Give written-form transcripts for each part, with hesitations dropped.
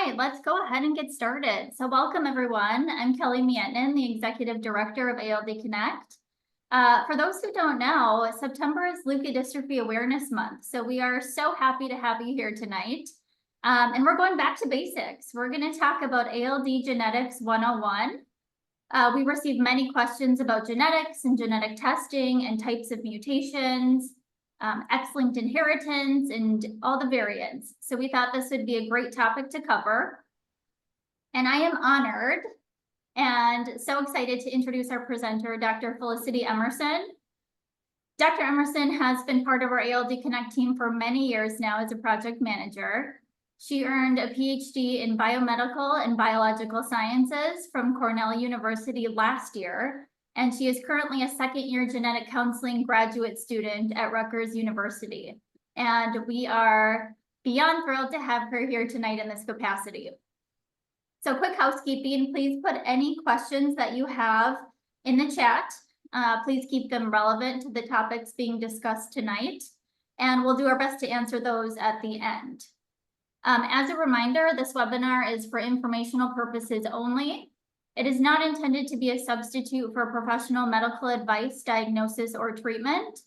right, let's go ahead and get started. So welcome everyone. I'm Kelly Mietnin, the Executive Director of ALD Connect. For those who don't know, September is Leukodystrophy Awareness Month. So we are so happy to have you here tonight. And we're going back to basics. We're going to talk about ALD Genetics 101. We received many questions about genetics and genetic testing and types of mutations, X-linked inheritance, and all the variants. So we thought this would be a great topic to cover. And I am honored and so excited to introduce our presenter, Dr. Felicity Emerson. Dr. Emerson has been part of our ALD Connect team for many years now as a project manager. She earned a PhD in biomedical and biological sciences from Cornell University last year, and she is currently a second-year genetic counseling graduate student at Rutgers University. And we are beyond thrilled to have her here tonight in this capacity. So quick housekeeping, please put any questions that you have in the chat. Please keep them relevant to the topics being discussed tonight, and we'll do our best to answer those at the end. As a reminder, this webinar is for informational purposes only. It is not intended to be a substitute for professional medical advice, diagnosis, or treatment.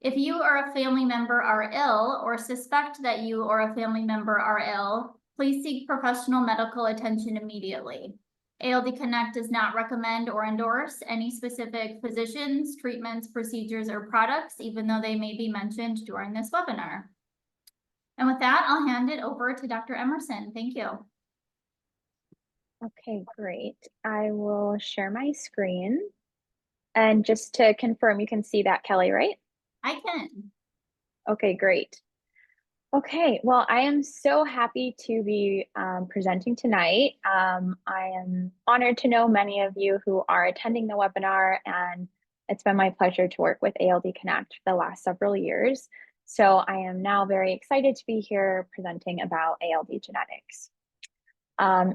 If you or a family member are ill or suspect that you or a family member are ill, please seek professional medical attention immediately. ALD Connect does not recommend or endorse any specific physicians, treatments, procedures, or products, even though they may be mentioned during this webinar. And with that, I'll hand it over to Dr. Emerson. Thank you. Okay, great. I will share my screen. And just to confirm, you can see that, Kelly, right? I can. Okay, great. Okay, well, I am so happy to be presenting tonight. I am honored to know many of you who are attending the webinar, and it's been my pleasure to work with ALD Connect for the last several years. So I am now very excited to be here presenting about ALD genetics.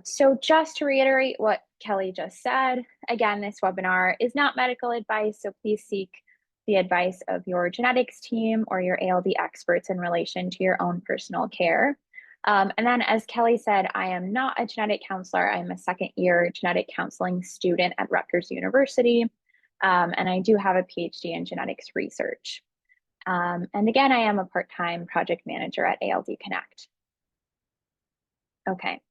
So just to reiterate what Kelly just said, again, this webinar is not medical advice, so please seek the advice of your genetics team or your ALD experts in relation to your own personal care. And then as Kelly said, I am not a genetic counselor. I'm a second-year genetic counseling student at Rutgers University, and I do have a PhD in genetics research. And again, I am a part-time project manager at ALD Connect. Okay.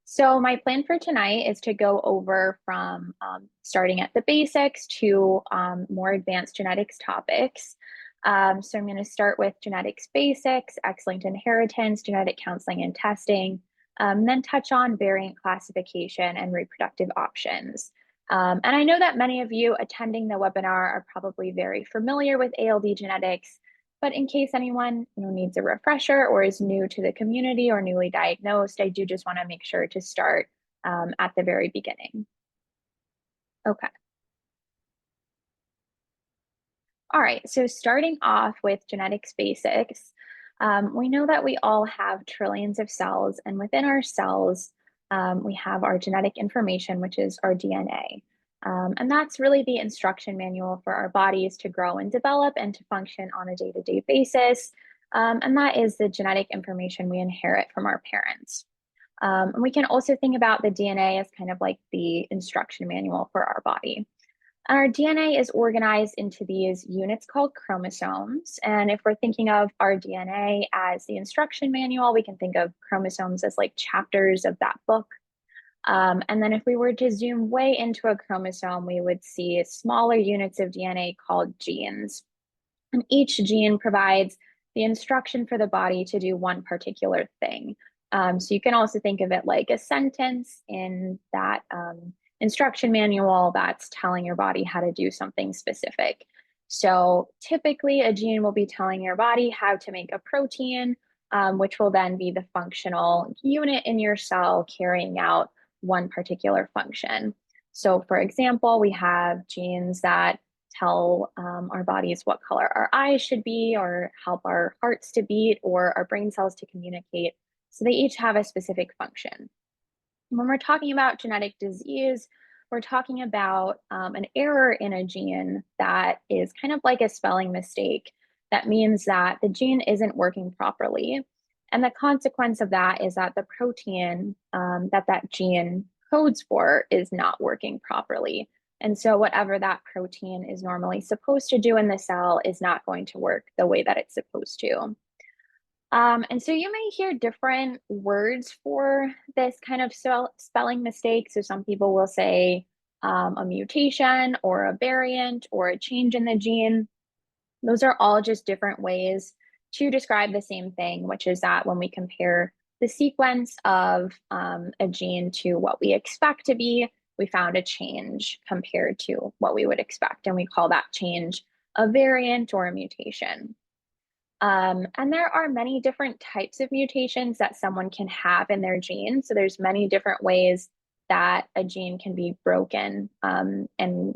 So my plan for tonight is to go over from starting at the basics to more advanced genetics topics. So I'm going to start with genetics basics, X-linked inheritance, genetic counseling and testing, then touch on variant classification and reproductive options. And I know that many of you attending the webinar are probably very familiar with ALD genetics, but in case anyone needs a refresher or is new to the community or newly diagnosed, I do just want to make sure to start at the very beginning. Okay. All right, so starting off with genetics basics, we know that we all have trillions of cells, and within our cells, we have our genetic information, which is our DNA. And that's really the instruction manual for our bodies to grow and develop and to function on a day-to-day basis. And that is the genetic information we inherit from our parents. And we can also think about the DNA as kind of like the instruction manual for our body. Our DNA is organized into these units called chromosomes. And if we're thinking of our DNA as the instruction manual, we can think of chromosomes as like chapters of that book. And then if we were to zoom way into a chromosome, we would see smaller units of DNA called genes. And each gene provides the instruction for the body to do one particular thing. So you can also think of it like a sentence in that instruction manual that's telling your body how to do something specific. So typically a gene will be telling your body how to make a protein, which will then be the functional unit in your cell carrying out one particular function. So for example, we have genes that tell our bodies what color our eyes should be, or help our hearts to beat, or our brain cells to communicate. So they each have a specific function. When we're talking about genetic disease, we're talking about an error in a gene that is kind of like a spelling mistake. That means that the gene isn't working properly. And the consequence of that is that the protein that gene codes for is not working properly. And so whatever that protein is normally supposed to do in the cell is not going to work the way that it's supposed to. And so you may hear different words for this kind of spelling mistake. So some people will say a mutation or a variant or a change in the gene. Those are all just different ways to describe the same thing, which is that when we compare the sequence of a gene to what we expect to be, we found a change compared to what we would expect. And we call that change a variant or a mutation. And there are many different types of mutations that someone can have in their gene. So there's many different ways that a gene can be broken and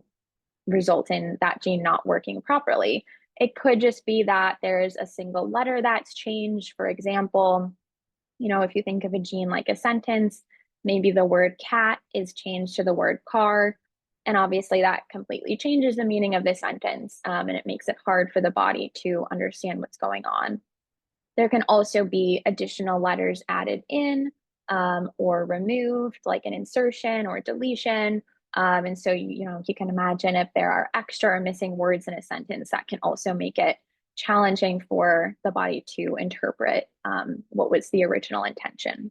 result in that gene not working properly. It could just be that there's a single letter that's changed. For example, if you think of a gene like a sentence, maybe the word cat is changed to the word car. And obviously that completely changes the meaning of the sentence, and it makes it hard for the body to understand what's going on. There can also be additional letters added in or removed, like an insertion or deletion. And so, you can imagine if there are extra or missing words in a sentence, that can also make it challenging for the body to interpret what was the original intention.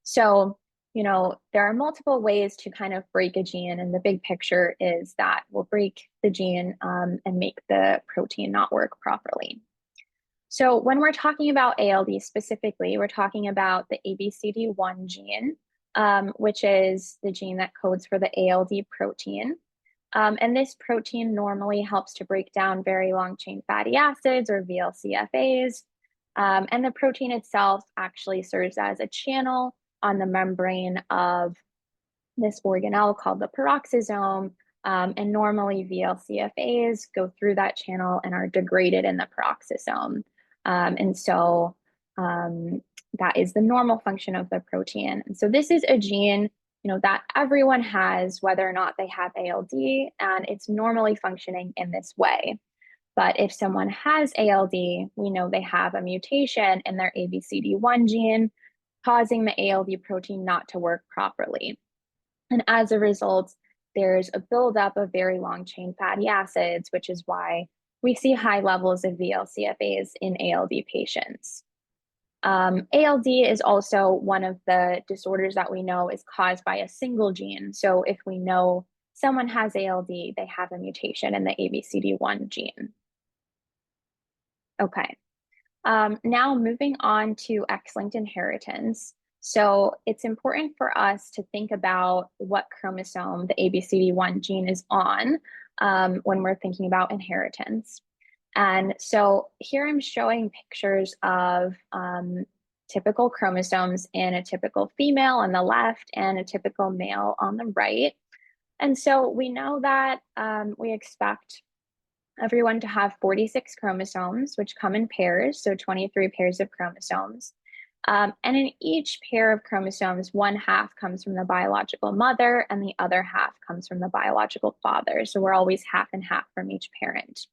So, there are multiple ways to kind of break a gene, and the big picture is that we'll break the gene and make the protein not work properly. So when we're talking about ALD specifically, we're talking about the ABCD1 gene, which is the gene that codes for the ALD protein. And this protein normally helps to break down very long chain fatty acids or VLCFAs. And the protein itself actually serves as a channel on the membrane of this organelle called the peroxisome. And normally VLCFAs go through that channel and are degraded in the peroxisome. And so that is the normal function of the protein. And so this is a gene, that everyone has, whether or not they have ALD, and it's normally functioning in this way. But if someone has ALD, we know they have a mutation in their ABCD1 gene, causing the ALD protein not to work properly. And as a result, there's a buildup of very long chain fatty acids, which is why we see high levels of VLCFAs in ALD patients. ALD is also one of the disorders that we know is caused by a single gene. So if we know someone has ALD, they have a mutation in the ABCD1 gene. Okay, now moving on to X-linked inheritance. So it's important for us to think about what chromosome the ABCD1 gene is on when we're thinking about inheritance. And so here I'm showing pictures of typical chromosomes in a typical female on the left and a typical male on the right. And so we know that we expect everyone to have 46 chromosomes, which come in pairs, so 23 pairs of chromosomes. And in each pair of chromosomes, one half comes from the biological mother and the other half comes from the biological father. So we're always half and half from each parent.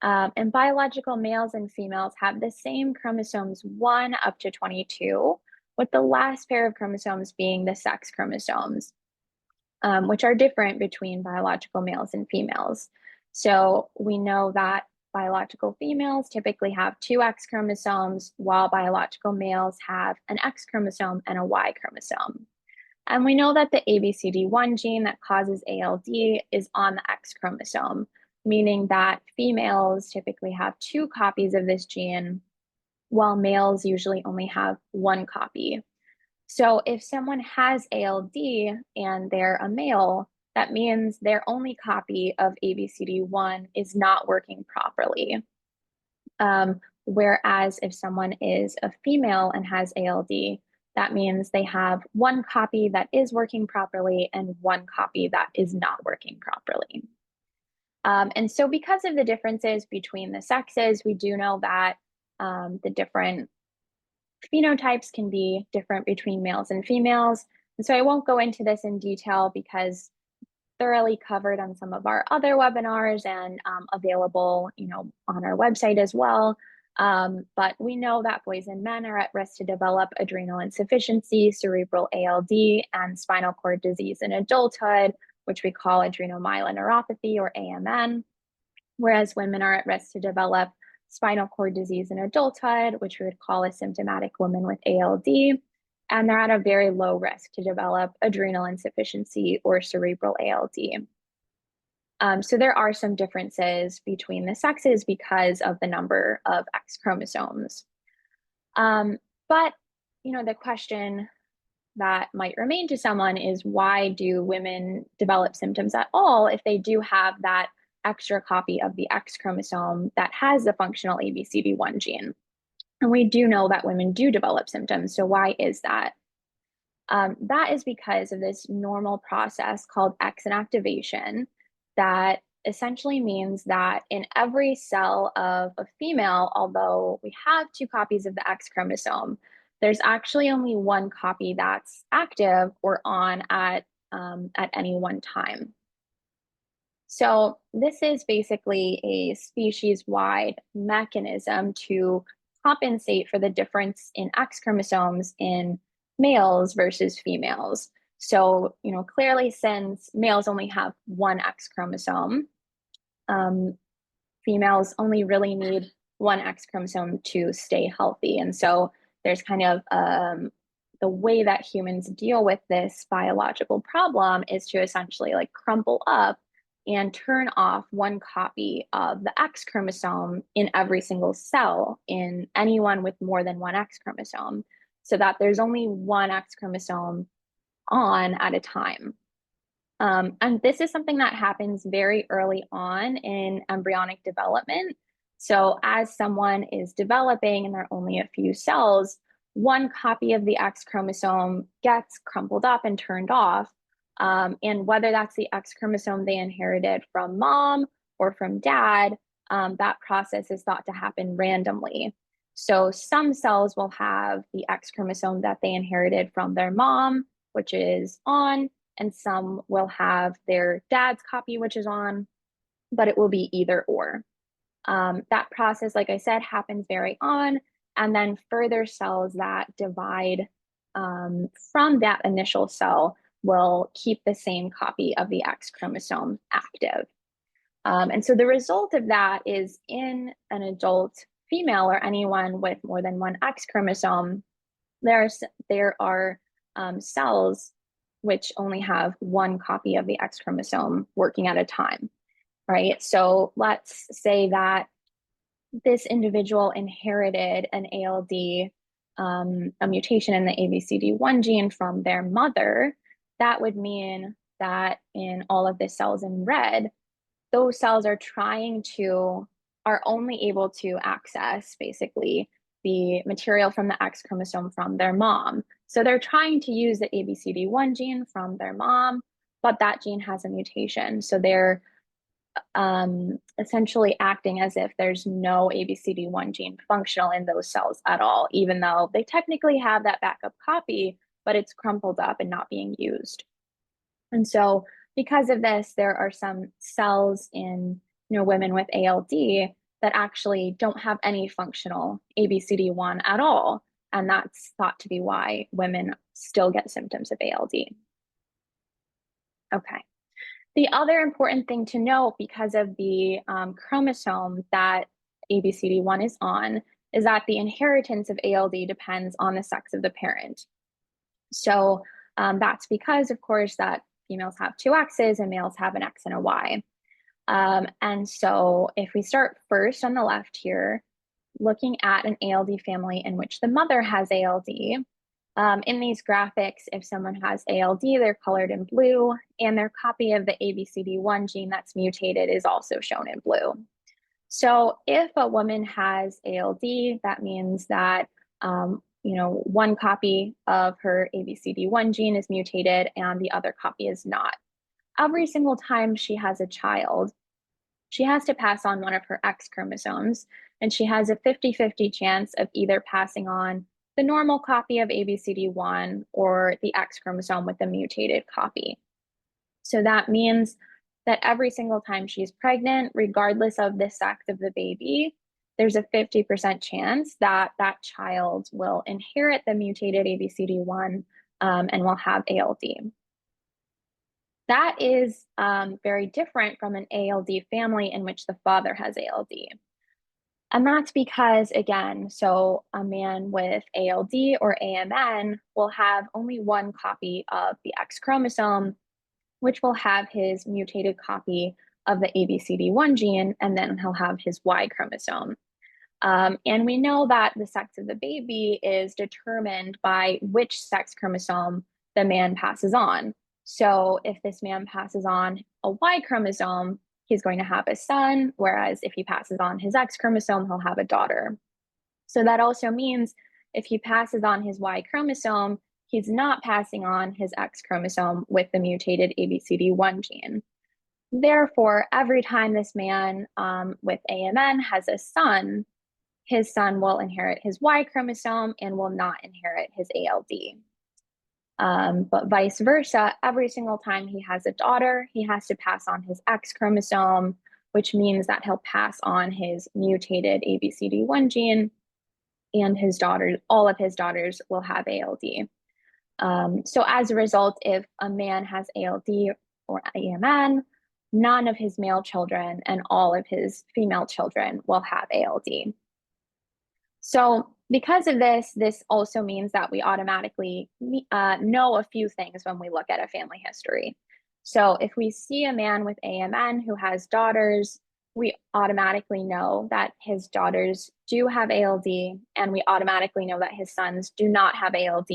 And biological males and females have the same chromosomes 1 up to 22, with the last pair of chromosomes being the sex chromosomes, which are different between biological males and females. So we know that biological females typically have 2 X chromosomes, while biological males have an X chromosome and a Y chromosome. And we know that the ABCD1 gene that causes ALD is on the X chromosome, meaning that females typically have 2 copies of this gene, while males usually only have 1 copy. So if someone has ALD and they're a male, that means their only copy of ABCD1 is not working properly. Whereas if someone is a female and has ALD, that means they have 1 copy that is working properly and 1 copy that is not working properly. And so because of the differences between the sexes, we do know that the different phenotypes can be different between males and females. And so I won't go into this in detail because thoroughly covered on some of our other webinars and available, on our website as well. But we know that boys and men are at risk to develop adrenal insufficiency, cerebral ALD, and spinal cord disease in adulthood, which we call adrenomyeloneuropathy or AMN, whereas women are at risk to develop spinal cord disease in adulthood, which we would call a symptomatic woman with ALD, and they're at a very low risk to develop adrenal insufficiency or cerebral ALD. So there are some differences between the sexes because of the number of X chromosomes. But, the question that might remain to someone is, why do women develop symptoms at all if they do have that extra copy of the X chromosome that has the functional ABCD1 gene? And we do know that women do develop symptoms. So why is that? That is because of this normal process called X inactivation that essentially means that in every cell of a female, although we have two copies of the X chromosome, there's actually only one copy that's active or on at any one time. So this is basically a species-wide mechanism to compensate for the difference in X chromosomes in males versus females. So, clearly, since males only have one X chromosome, females only really need one X chromosome to stay healthy. And so there's kind of the way that humans deal with this biological problem is to essentially like crumple up and turn off one copy of the X chromosome in every single cell in anyone with more than one X chromosome, so that there's only one X chromosome on at a time. And this is something that happens very early on in embryonic development. So as someone is developing and there are only a few cells, one copy of the X chromosome gets crumpled up and turned off. And whether that's the X chromosome they inherited from mom or from dad, that process is thought to happen randomly. So some cells will have the X chromosome that they inherited from their mom, which is on, and some will have their dad's copy, which is on, but it will be either or. That process, like I said, happens very on, and then further cells that divide from that initial cell will keep the same copy of the X chromosome active. And so the result of that is in an adult female or anyone with more than one X chromosome, there are cells which only have one copy of the X chromosome working at a time, right? So let's say that this individual inherited an ALD, a mutation in the ABCD1 gene from their mother. That would mean that in all of the cells in red, those cells are only able to access basically the material from the X chromosome from their mom. So they're trying to use the ABCD1 gene from their mom, but that gene has a mutation. So they're essentially acting as if there's no ABCD1 gene functional in those cells at all, even though they technically have that backup copy, but it's crumpled up and not being used. And so because of this, there are some cells in women with ALD that actually don't have any functional ABCD1 at all. And that's thought to be why women still get symptoms of ALD. Okay. The other important thing to note, because of the chromosome that ABCD1 is on, is that the inheritance of ALD depends on the sex of the parent. So that's because, of course, that females have two X's and males have an X and a Y. And so if we start first on the left here, looking at an ALD family in which the mother has ALD, in these graphics, if someone has ALD, they're colored in blue, and their copy of the ABCD1 gene that's mutated is also shown in blue. So if a woman has ALD, that means that one copy of her ABCD1 gene is mutated and the other copy is not. Every single time she has a child, she has to pass on one of her X chromosomes, and she has a 50-50 chance of either passing on the normal copy of ABCD1 or the X chromosome with the mutated copy. So that means that every single time she's pregnant, regardless of the sex of the baby, there's a 50% chance that that child will inherit the mutated ABCD1 and will have ALD. That is very different from an ALD family in which the father has ALD. And that's because, again, so a man with ALD or AMN will have only one copy of the X chromosome, which will have his mutated copy of the ABCD1 gene, and then he'll have his Y chromosome. And we know that the sex of the baby is determined by which sex chromosome the man passes on. So if this man passes on a Y chromosome, he's going to have a son, whereas if he passes on his X chromosome, he'll have a daughter. So that also means if he passes on his Y chromosome, he's not passing on his X chromosome with the mutated ABCD1 gene. Therefore, every time this man with AMN has a son, his son will inherit his Y chromosome and will not inherit his ALD. But vice versa, every single time he has a daughter, he has to pass on his X chromosome, which means that he'll pass on his mutated ABCD1 gene, and his daughters, all of his daughters will have ALD. So as a result, if a man has ALD or AMN, none of his male children and all of his female children will have ALD. So because of this, this also means that we automatically know a few things when we look at a family history. So if we see a man with AMN who has daughters, we automatically know that his daughters do have ALD, and we automatically know that his sons do not have ALD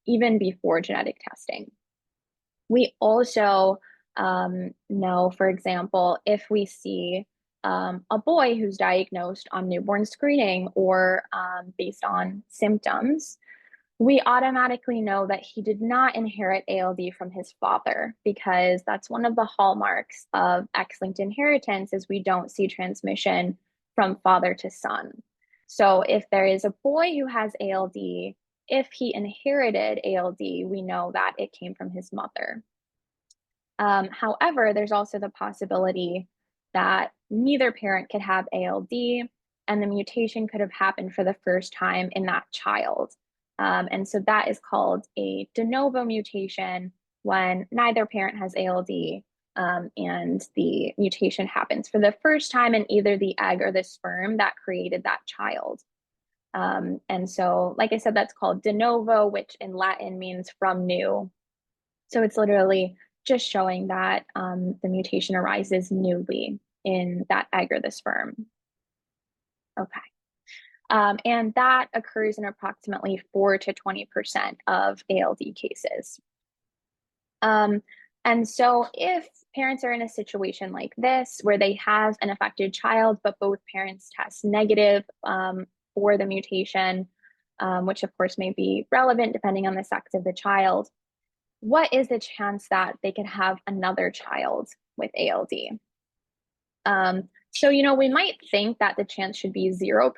even before genetic testing. We also know, for example, if we see a boy who's diagnosed on newborn screening or based on symptoms, we automatically know that he did not inherit ALD from his father, because that's one of the hallmarks of X-linked inheritance is we don't see transmission from father to son. So if there is a boy who has ALD, if he inherited ALD, we know that it came from his mother. However, there's also the possibility that neither parent could have ALD, and the mutation could have happened for the first time in that child. And so that is called a de novo mutation, when neither parent has ALD, and the mutation happens for the first time in either the egg or the sperm that created that child. And so, like I said, that's called de novo, which in Latin means from new. So it's literally just showing that the mutation arises newly in that egg or the sperm. Okay. And that occurs in approximately 4 to 20% of ALD cases. And so if parents are in a situation like this, where they have an affected child, but both parents test negative for the mutation, which of course may be relevant depending on the sex of the child, what is the chance that they could have another child with ALD? So, we might think that the chance should be 0%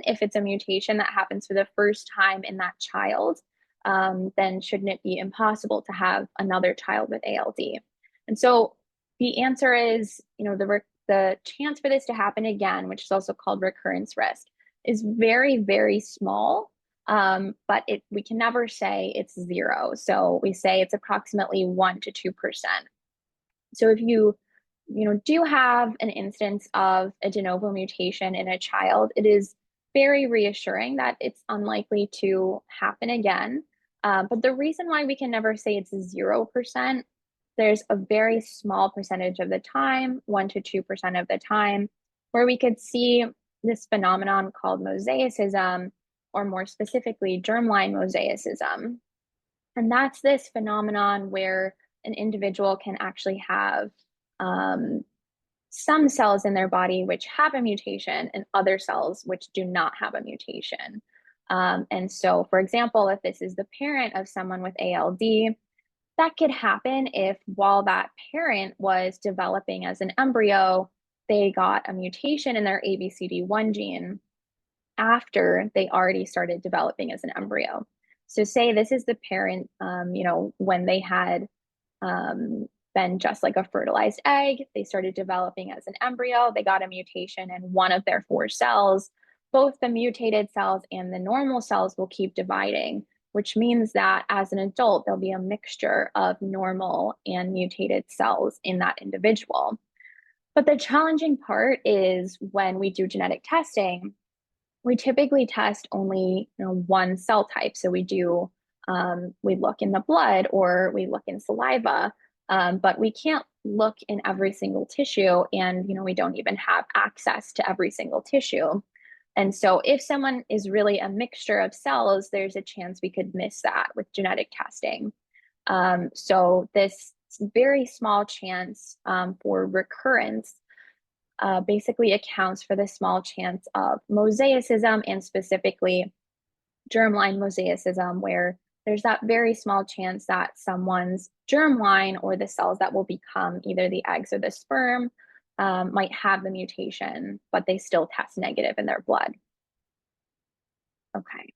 if it's a mutation that happens for the first time in that child. Then shouldn't it be impossible to have another child with ALD? And so the answer is, the chance for this to happen again, which is also called recurrence risk, is very, very small. But we can never say it's 0. So we say it's approximately 1 to 2%. So if you do have an instance of a de novo mutation in a child, it is very reassuring that it's unlikely to happen again. But the reason why we can never say it's 0%, there's a very small percentage of the time, 1 to 2% of the time, where we could see this phenomenon called mosaicism, or more specifically, germline mosaicism. And that's this phenomenon where an individual can actually have some cells in their body which have a mutation and other cells which do not have a mutation. And so, for example, if this is the parent of someone with ALD, that could happen if while that parent was developing as an embryo, they got a mutation in their ABCD1 gene after they already started developing as an embryo. So say this is the parent, when they had been just like a fertilized egg, they started developing as an embryo, they got a mutation in one of their 4 cells. both the mutated cells and the normal cells will keep dividing, which means that as an adult, there'll be a mixture of normal and mutated cells in that individual. But the challenging part is when we do genetic testing, we typically test only one cell type. So we look in the blood or we look in saliva, but we can't look in every single tissue, and we don't even have access to every single tissue. And so if someone is really a mixture of cells, there's a chance we could miss that with genetic testing. So this very small chance for recurrence basically accounts for the small chance of mosaicism, and specifically germline mosaicism, where there's that very small chance that someone's germline, or the cells that will become either the eggs or the sperm, might have the mutation, but they still test negative in their blood. Okay.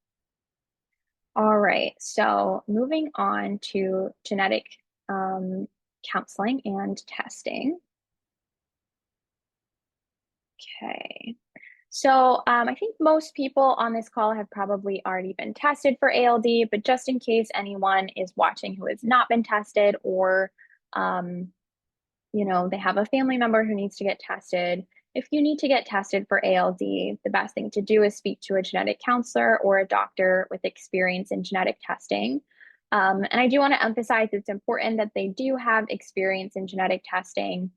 All right, so moving on to genetic counseling and testing. Okay. So I think most people on this call have probably already been tested for ALD, but just in case anyone is watching who has not been tested, or they have a family member who needs to get tested. If you need to get tested for ALD, the best thing to do is speak to a genetic counselor or a doctor with experience in genetic testing. And I do want to emphasize it's important that they do have experience in genetic testing,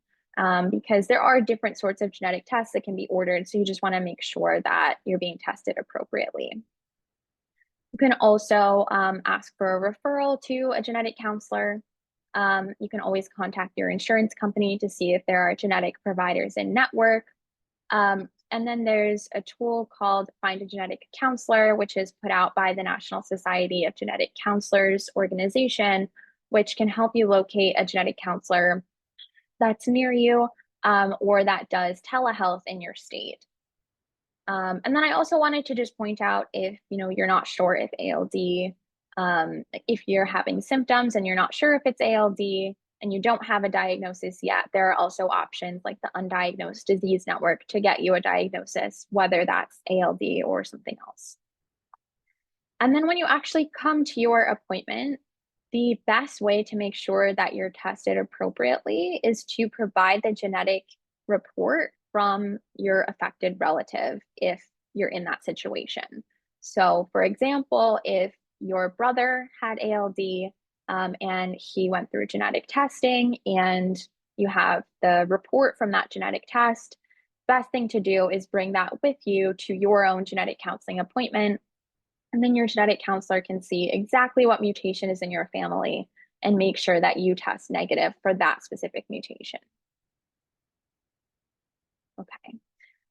because there are different sorts of genetic tests that can be ordered. So you just want to make sure that you're being tested appropriately. You can also ask for a referral to a genetic counselor. You can always contact your insurance company to see if there are genetic providers in network. And then there's a tool called Find a Genetic Counselor, which is put out by the National Society of Genetic Counselors organization, which can help you locate a genetic counselor that's near you, or that does telehealth in your state. And then I also wanted to just point out, if you're not sure if ALD, if you're having symptoms and you're not sure if it's ALD and you don't have a diagnosis yet, there are also options like the Undiagnosed Disease Network to get you a diagnosis, whether that's ALD or something else. And then when you actually come to your appointment, the best way to make sure that you're tested appropriately is to provide the genetic report from your affected relative if you're in that situation. So, for example, if your brother had ALD, and he went through genetic testing, and you have the report from that genetic test, best thing to do is bring that with you to your own genetic counseling appointment. And then your genetic counselor can see exactly what mutation is in your family and make sure that you test negative for that specific mutation. Okay.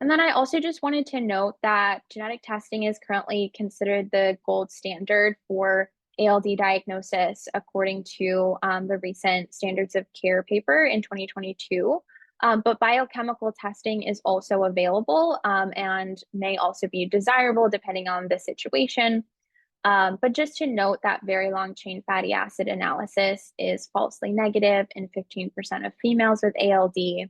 And then I also just wanted to note that genetic testing is currently considered the gold standard for ALD diagnosis, according to the recent Standards of Care paper in 2022. But biochemical testing is also available, and may also be desirable depending on the situation. But just to note that very long chain fatty acid analysis is falsely negative in 15% of females with ALD.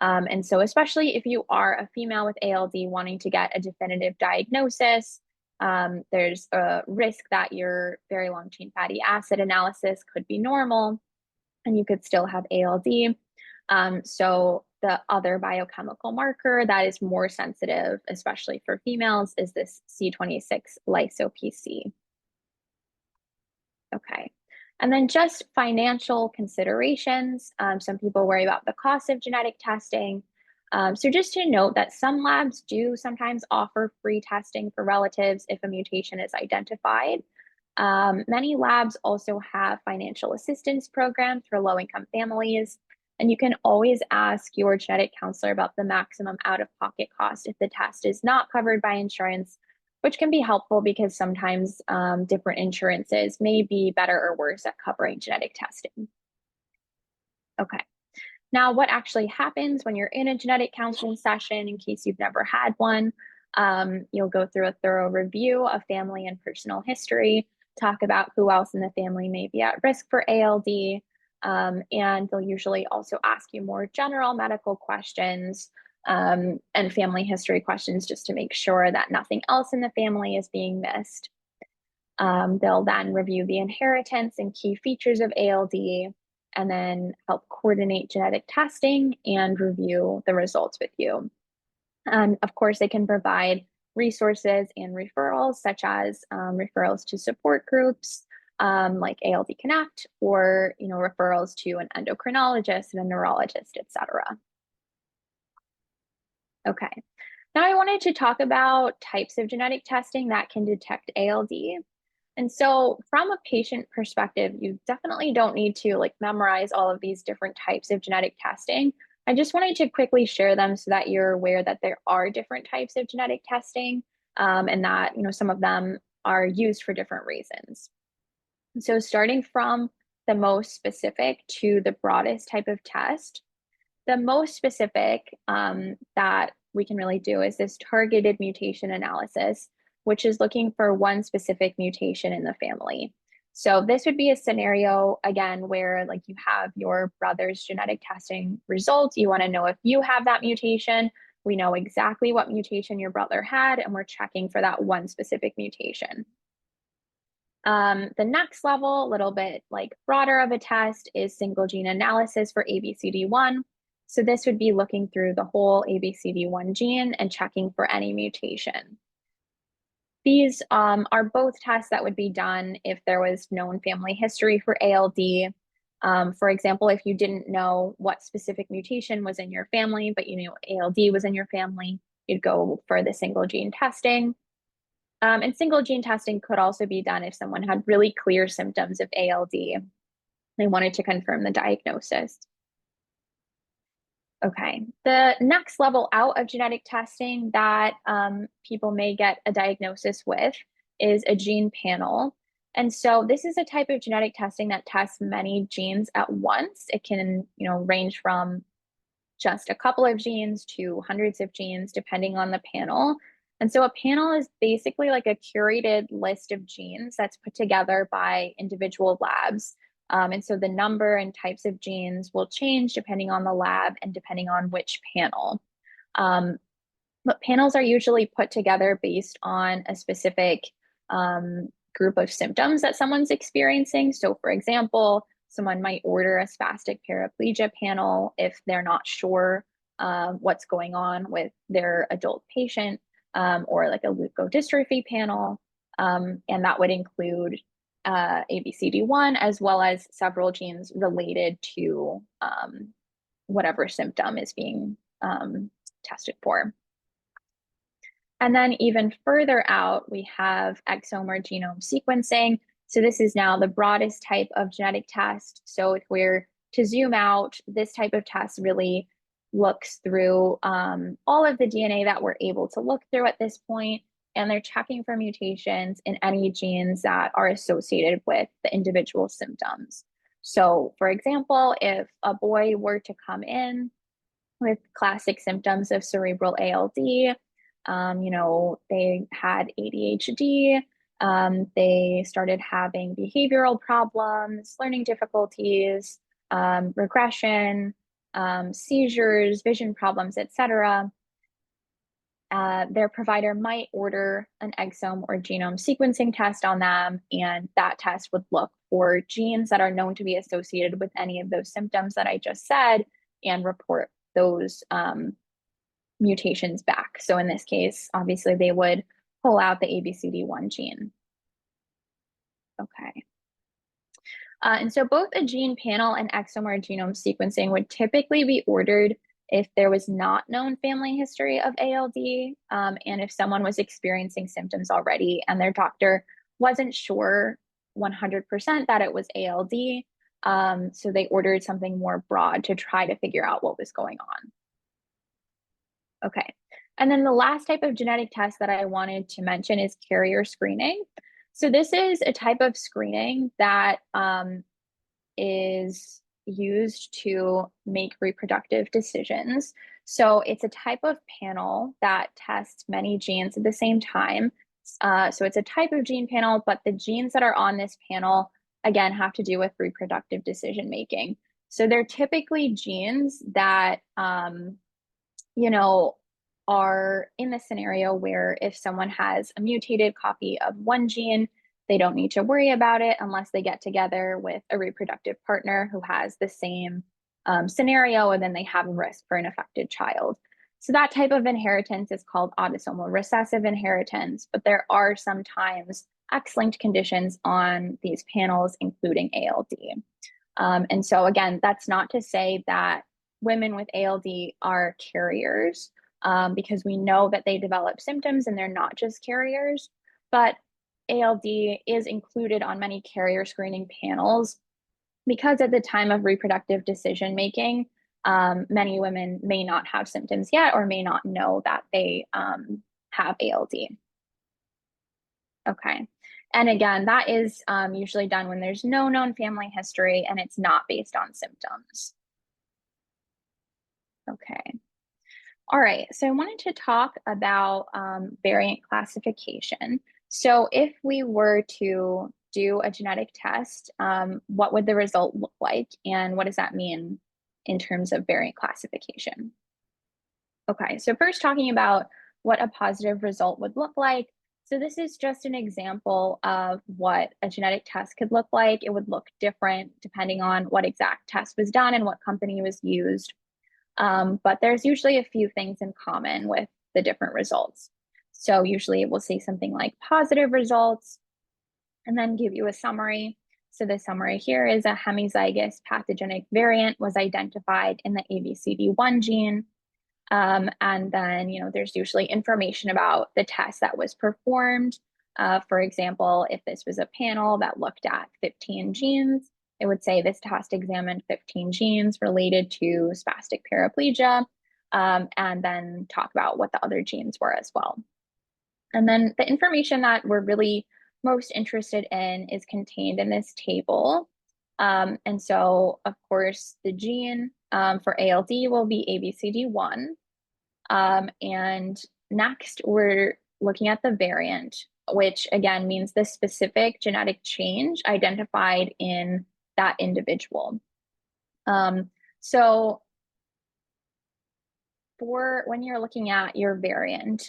And so especially if you are a female with ALD wanting to get a definitive diagnosis, there's a risk that your very long chain fatty acid analysis could be normal and you could still have ALD. So the other biochemical marker that is more sensitive, especially for females, is this C26 lyso-PC. Okay. And then just financial considerations. Some people worry about the cost of genetic testing. So just to note that some labs do sometimes offer free testing for relatives if a mutation is identified. Many labs also have financial assistance programs for low-income families. And you can always ask your genetic counselor about the maximum out-of-pocket cost if the test is not covered by insurance, which can be helpful because sometimes different insurances may be better or worse at covering genetic testing. Okay. Now, what actually happens when you're in a genetic counseling session, in case you've never had one? You'll go through a thorough review of family and personal history, talk about who else in the family may be at risk for ALD, and they'll usually also ask you more general medical questions, and family history questions just to make sure that nothing else in the family is being missed. They'll then review the inheritance and key features of ALD, and then help coordinate genetic testing and review the results with you. And of course, they can provide resources and referrals, such as referrals to support groups like ALD Connect, or referrals to an endocrinologist and a neurologist, etc. Okay, now I wanted to talk about types of genetic testing that can detect ALD. And so from a patient perspective, you definitely don't need to memorize all of these different types of genetic testing. I just wanted to quickly share them so that you're aware that there are different types of genetic testing, and that some of them are used for different reasons. So starting from the most specific to the broadest type of test, the most specific that we can really do is this targeted mutation analysis, which is looking for one specific mutation in the family. So this would be a scenario, again, where you have your brother's genetic testing results. You want to know if you have that mutation. We know exactly what mutation your brother had, and we're checking for that one specific mutation. The next level, a little bit broader of a test, is single gene analysis for ABCD1. So this would be looking through the whole ABCD1 gene and checking for any mutation. These are both tests that would be done if there was known family history for ALD. For example, if you didn't know what specific mutation was in your family, but you knew ALD was in your family, you'd go for the single gene testing. And single gene testing could also be done if someone had really clear symptoms of ALD. They wanted to confirm the diagnosis. Okay, the next level out of genetic testing that people may get a diagnosis with is a gene panel. And so this is a type of genetic testing that tests many genes at once. It can, range from just a couple of genes to hundreds of genes, depending on the panel. And so a panel is basically like a curated list of genes that's put together by individual labs. And so the number and types of genes will change depending on the lab and depending on which panel. But panels are usually put together based on a specific group of symptoms that someone's experiencing. So for example, someone might order a spastic paraplegia panel if they're not sure what's going on with their adult patient, or like a leukodystrophy panel. And that would include ABCD1 as well as several genes related to whatever symptom is being tested for. And then even further out, we have exome or genome sequencing. So this is now the broadest type of genetic test. So if we're to zoom out, this type of test really looks through all of the DNA that we're able to look through at this point, and they're checking for mutations in any genes that are associated with the individual symptoms. So for example, if a boy were to come in with classic symptoms of cerebral ALD, they had ADHD, they started having behavioral problems, learning difficulties, regression, seizures, vision problems, etc. Their provider might order an exome or genome sequencing test on them, and that test would look for genes that are known to be associated with any of those symptoms that I just said and report those mutations back. So in this case, obviously they would pull out the ABCD1 gene. Okay. And so both a gene panel and exome or genome sequencing would typically be ordered if there was not known family history of ALD, and if someone was experiencing symptoms already and their doctor wasn't sure 100% that it was ALD. So they ordered something more broad to try to figure out what was going on. Okay, and then the last type of genetic test that I wanted to mention is carrier screening. So this is a type of screening that is used to make reproductive decisions. So it's a type of panel that tests many genes at the same time. So it's a type of gene panel, but the genes that are on this panel, again, have to do with reproductive decision making. So they're typically genes that you know, are in the scenario where if someone has a mutated copy of one gene, they don't need to worry about it unless they get together with a reproductive partner who has the same scenario, and then they have a risk for an affected child. So that type of inheritance is called autosomal recessive inheritance, but there are sometimes X-linked conditions on these panels, including ALD. And so again, that's not to say that women with ALD are carriers, because we know that they develop symptoms and they're not just carriers, but ALD is included on many carrier screening panels because at the time of reproductive decision making, many women may not have symptoms yet or may not know that they have ALD. Okay. And again, that is usually done when there's no known family history and it's not based on symptoms. Okay. All right. So I wanted to talk about variant classification. So if we were to do a genetic test, what would the result look like? And what does that mean in terms of variant classification? Okay, so first talking about what a positive result would look like. So this is just an example of what a genetic test could look like. It would look different depending on what exact test was done and what company was used. But there's usually a few things in common with the different results. So usually we'll say something like positive results and then give you a summary. So the summary here is a hemizygous pathogenic variant was identified in the ABCD1 gene. And then, there's usually information about the test that was performed. For example, if this was a panel that looked at 15 genes, it would say this test examined 15 genes related to spastic paraplegia, and then talk about what the other genes were as well. And then the information that we're really most interested in is contained in this table. And so, of course, the gene for ALD will be ABCD1. And next, we're looking at the variant, which again means the specific genetic change identified in that individual. So for when you're looking at your variant,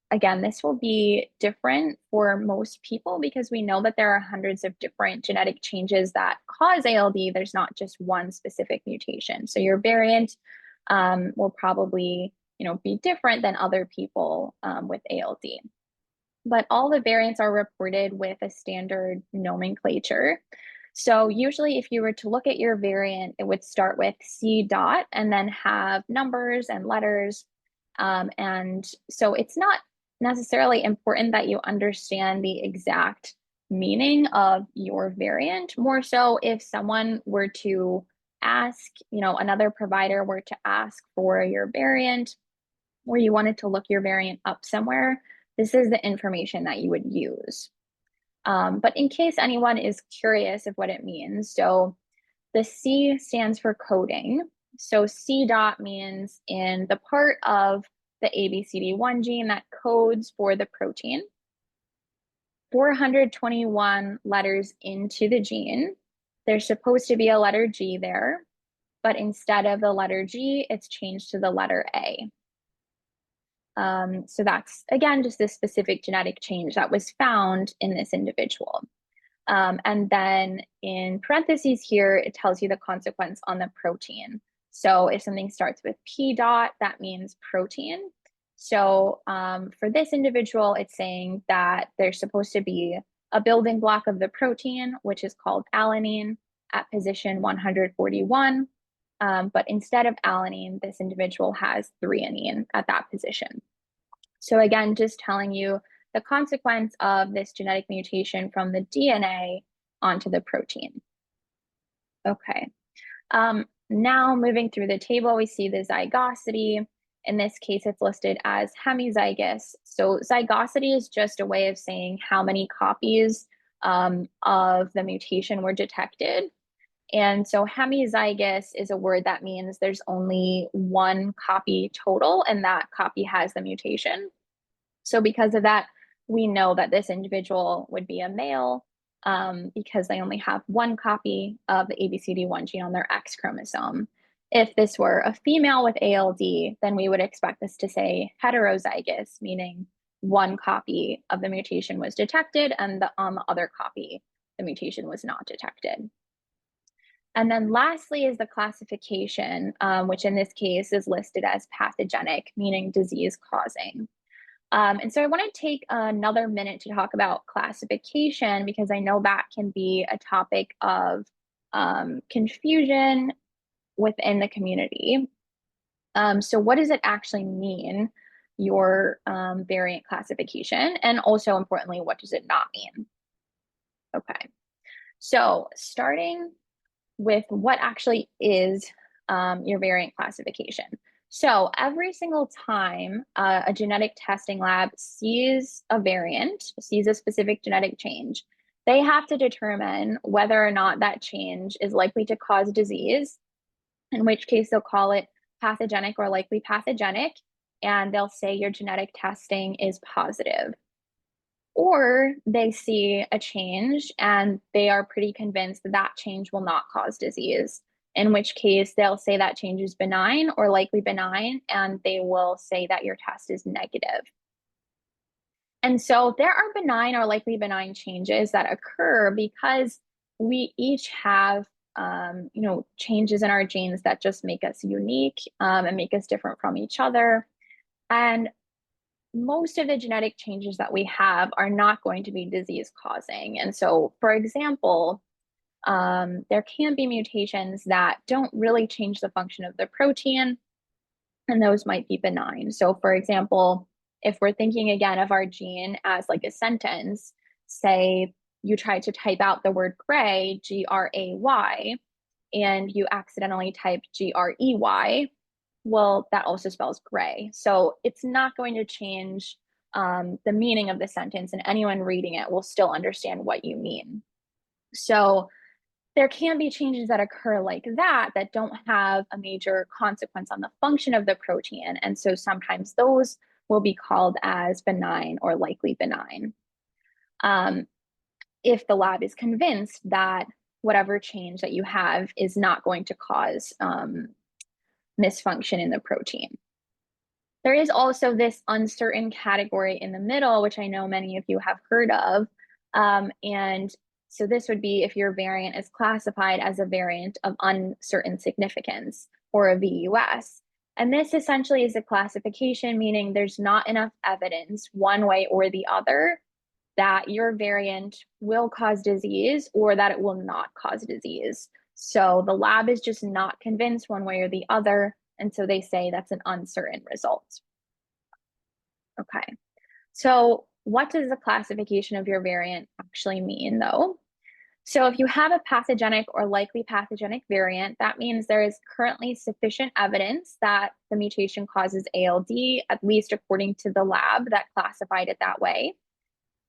again, this will be different for most people because we know that there are hundreds of different genetic changes that cause ALD. There's not just one specific mutation. So your variant will probably, be different than other people with ALD. But all the variants are reported with a standard nomenclature. So usually if you were to look at your variant, it would start with C dot and then have numbers and letters. And so it's not necessarily important that you understand the exact meaning of your variant. More so if someone were to ask, another provider were to ask for your variant, or you wanted to look your variant up somewhere, this is the information that you would use. But in case anyone is curious of what it means, so the C stands for coding. So C dot means in the part of the ABCD1 gene that codes for the protein. 421 letters into the gene. There's supposed to be a letter G there, but instead of the letter G, it's changed to the letter A. So that's, again, just this specific genetic change that was found in this individual. And then in parentheses here, it tells you the consequence on the protein. So if something starts with P dot, that means protein. So for this individual, it's saying that there's supposed to be a building block of the protein, which is called alanine, at position 141. But instead of alanine, this individual has threonine at that position. So again, just telling you the consequence of this genetic mutation from the DNA onto the protein. Okay. Now moving through the table, we see the zygosity. In this case, it's listed as hemizygous. So zygosity is just a way of saying how many copies of the mutation were detected. And so hemizygous is a word that means there's only one copy total, and that copy has the mutation. So because of that, we know that this individual would be a male because they only have one copy of the ABCD1 gene on their X chromosome. If this were a female with ALD, then we would expect this to say heterozygous, meaning one copy of the mutation was detected and on the other copy, the mutation was not detected. And then lastly is the classification, which in this case is listed as pathogenic, meaning disease causing. And so I want to take another minute to talk about classification because I know that can be a topic of confusion within the community. So what does it actually mean, your variant classification? And also importantly, what does it not mean? Okay, so starting with what actually is your variant classification. So every single time a genetic testing lab sees a variant, sees a specific genetic change, they have to determine whether or not that change is likely to cause disease, in which case they'll call it pathogenic or likely pathogenic, and they'll say your genetic testing is positive. Or they see a change and they are pretty convinced that that change will not cause disease, in which case they'll say that change is benign or likely benign, and they will say that your test is negative. And so there are benign or likely benign changes that occur because we each have changes in our genes that just make us unique and make us different from each other. And most of the genetic changes that we have are not going to be disease causing. And so, for example, there can be mutations that don't really change the function of the protein, and those might be benign. So, for example, if we're thinking again of our gene as like a sentence, say you try to type out the word gray, Gray, and you accidentally type Grey, well, that also spells gray. So it's not going to change the meaning of the sentence, and anyone reading it will still understand what you mean. So there can be changes that occur like that that don't have a major consequence on the function of the protein. And so sometimes those will be called as benign or likely benign. If the lab is convinced that whatever change that you have is not going to cause misfunction in the protein. There is also this uncertain category in the middle, which I know many of you have heard of. And so this would be if your variant is classified as a variant of uncertain significance, or a VUS. And this essentially is a classification, meaning there's not enough evidence one way or the other that your variant will cause disease or that it will not cause disease. So the lab is just not convinced one way or the other, and so they say that's an uncertain result. Okay, so what does the classification of your variant actually mean, though? So if you have a pathogenic or likely pathogenic variant, that means there is currently sufficient evidence that the mutation causes ALD, at least according to the lab that classified it that way.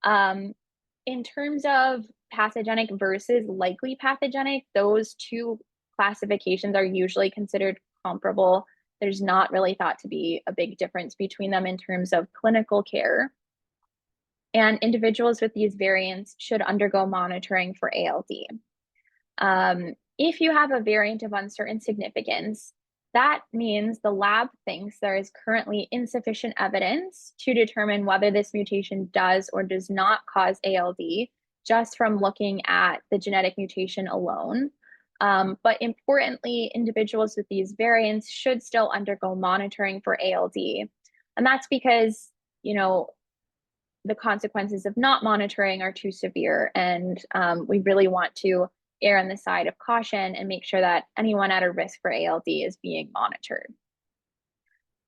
In terms of pathogenic versus likely pathogenic, those two classifications are usually considered comparable. There's not really thought to be a big difference between them in terms of clinical care. And individuals with these variants should undergo monitoring for ALD. If you have a variant of uncertain significance, that means the lab thinks there is currently insufficient evidence to determine whether this mutation does or does not cause ALD just from looking at the genetic mutation alone. But importantly, individuals with these variants should still undergo monitoring for ALD. And that's because, the consequences of not monitoring are too severe. And we really want to err on the side of caution and make sure that anyone at a risk for ALD is being monitored.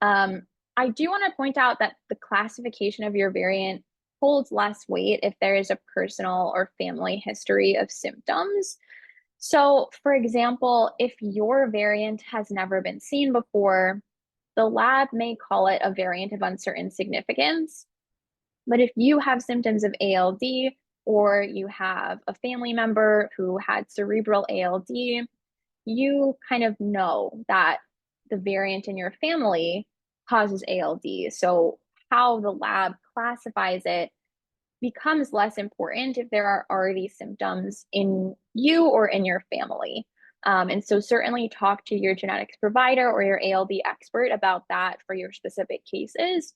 I do want to point out that the classification of your variant holds less weight if there is a personal or family history of symptoms. So, for example, if your variant has never been seen before, the lab may call it a variant of uncertain significance. But if you have symptoms of ALD, or you have a family member who had cerebral ALD, you kind of know that the variant in your family causes ALD. So how the lab classifies it becomes less important if there are already symptoms in you or in your family. And so certainly talk to your genetics provider or your ALD expert about that for your specific cases.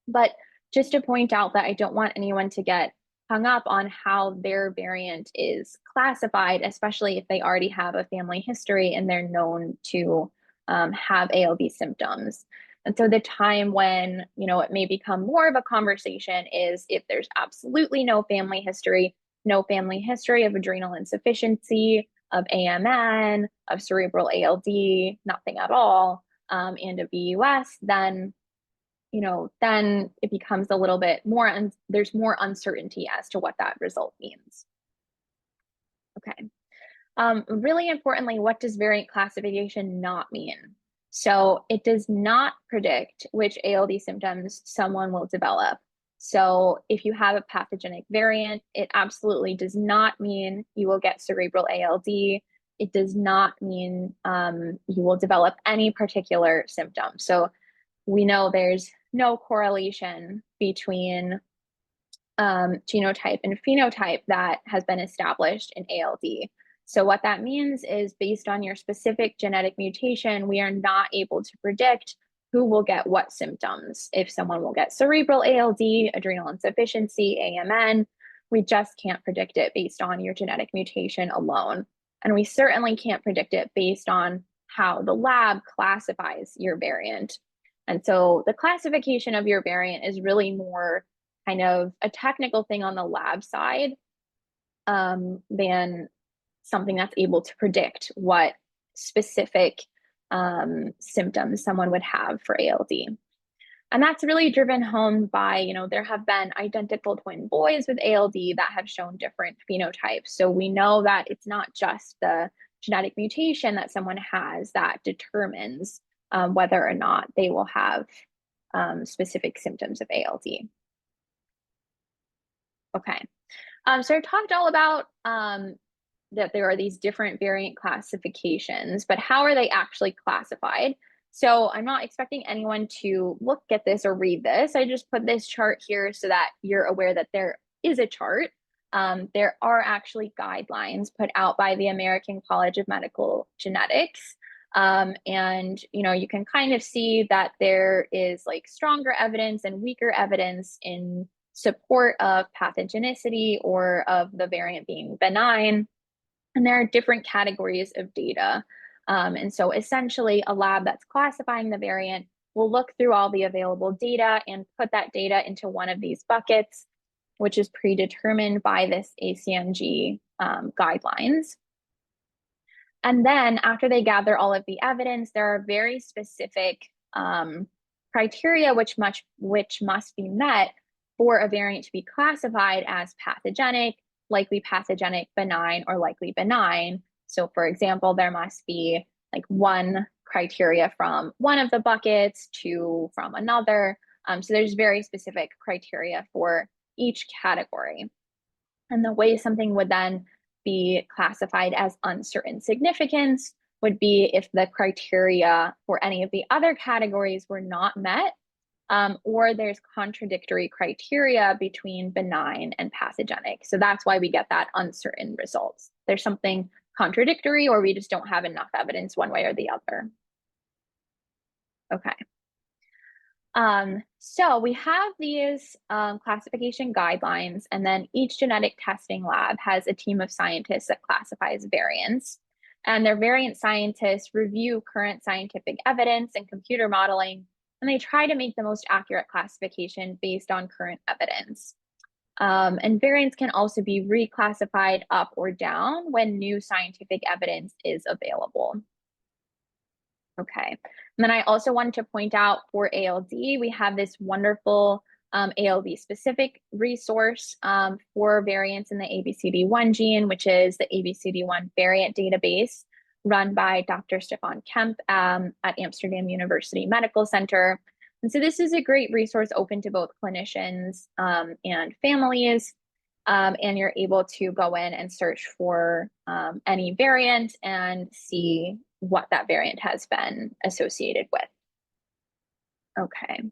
But just to point out that I don't want anyone to get hung up on how their variant is classified, especially if they already have a family history and they're known to have ALD symptoms. And so the time when, it may become more of a conversation is if there's absolutely no family history of adrenal insufficiency, of AMN, of cerebral ALD, nothing at all, and a VUS, then it becomes a little bit more, there's more uncertainty as to what that result means. Okay. Really importantly, what does variant classification not mean? So it does not predict which ALD symptoms someone will develop. So if you have a pathogenic variant, it absolutely does not mean you will get cerebral ALD. It does not mean you will develop any particular symptom. So we know there's no correlation between genotype and phenotype that has been established in ALD. So what that means is based on your specific genetic mutation, we are not able to predict who will get what symptoms. If someone will get cerebral ALD, adrenal insufficiency, AMN, we just can't predict it based on your genetic mutation alone. And we certainly can't predict it based on how the lab classifies your variant. And so the classification of your variant is really more kind of a technical thing on the lab side than something that's able to predict what specific symptoms someone would have for ALD. And that's really driven home by, there have been identical twin boys with ALD that have shown different phenotypes. So we know that it's not just the genetic mutation that someone has that determines whether or not they will have specific symptoms of ALD. Okay, so I talked all about that there are these different variant classifications, but how are they actually classified? So I'm not expecting anyone to look at this or read this. I just put this chart here so that you're aware that there is a chart. There are actually guidelines put out by the American College of Medical Genetics. And you can kind of see that there is like stronger evidence and weaker evidence in support of pathogenicity or of the variant being benign. And there are different categories of data. And so essentially a lab that's classifying the variant will look through all the available data and put that data into one of these buckets, which is predetermined by this ACMG guidelines. And then after they gather all of the evidence, there are very specific criteria which must be met for a variant to be classified as pathogenic, likely pathogenic, benign, or likely benign. So for example, there must be like one criteria from one of the buckets, two from another. So there's very specific criteria for each category. And the way something would then be classified as uncertain significance would be if the criteria for any of the other categories were not met, or there's contradictory criteria between benign and pathogenic. So that's why we get that uncertain results. There's something contradictory, or we just don't have enough evidence one way or the other. Okay. So we have these classification guidelines, and then each genetic testing lab has a team of scientists that classifies variants. And their variant scientists review current scientific evidence and computer modeling, and they try to make the most accurate classification based on current evidence. And variants can also be reclassified up or down when new scientific evidence is available. Okay, and then I also wanted to point out for ALD, we have this wonderful ALD specific resource for variants in the ABCD1 gene, which is the ABCD1 variant database run by Dr. Stefan Kemp at Amsterdam University Medical Center. And so this is a great resource open to both clinicians and families. And you're able to go in and search for any variant and see what that variant has been associated with. Okay.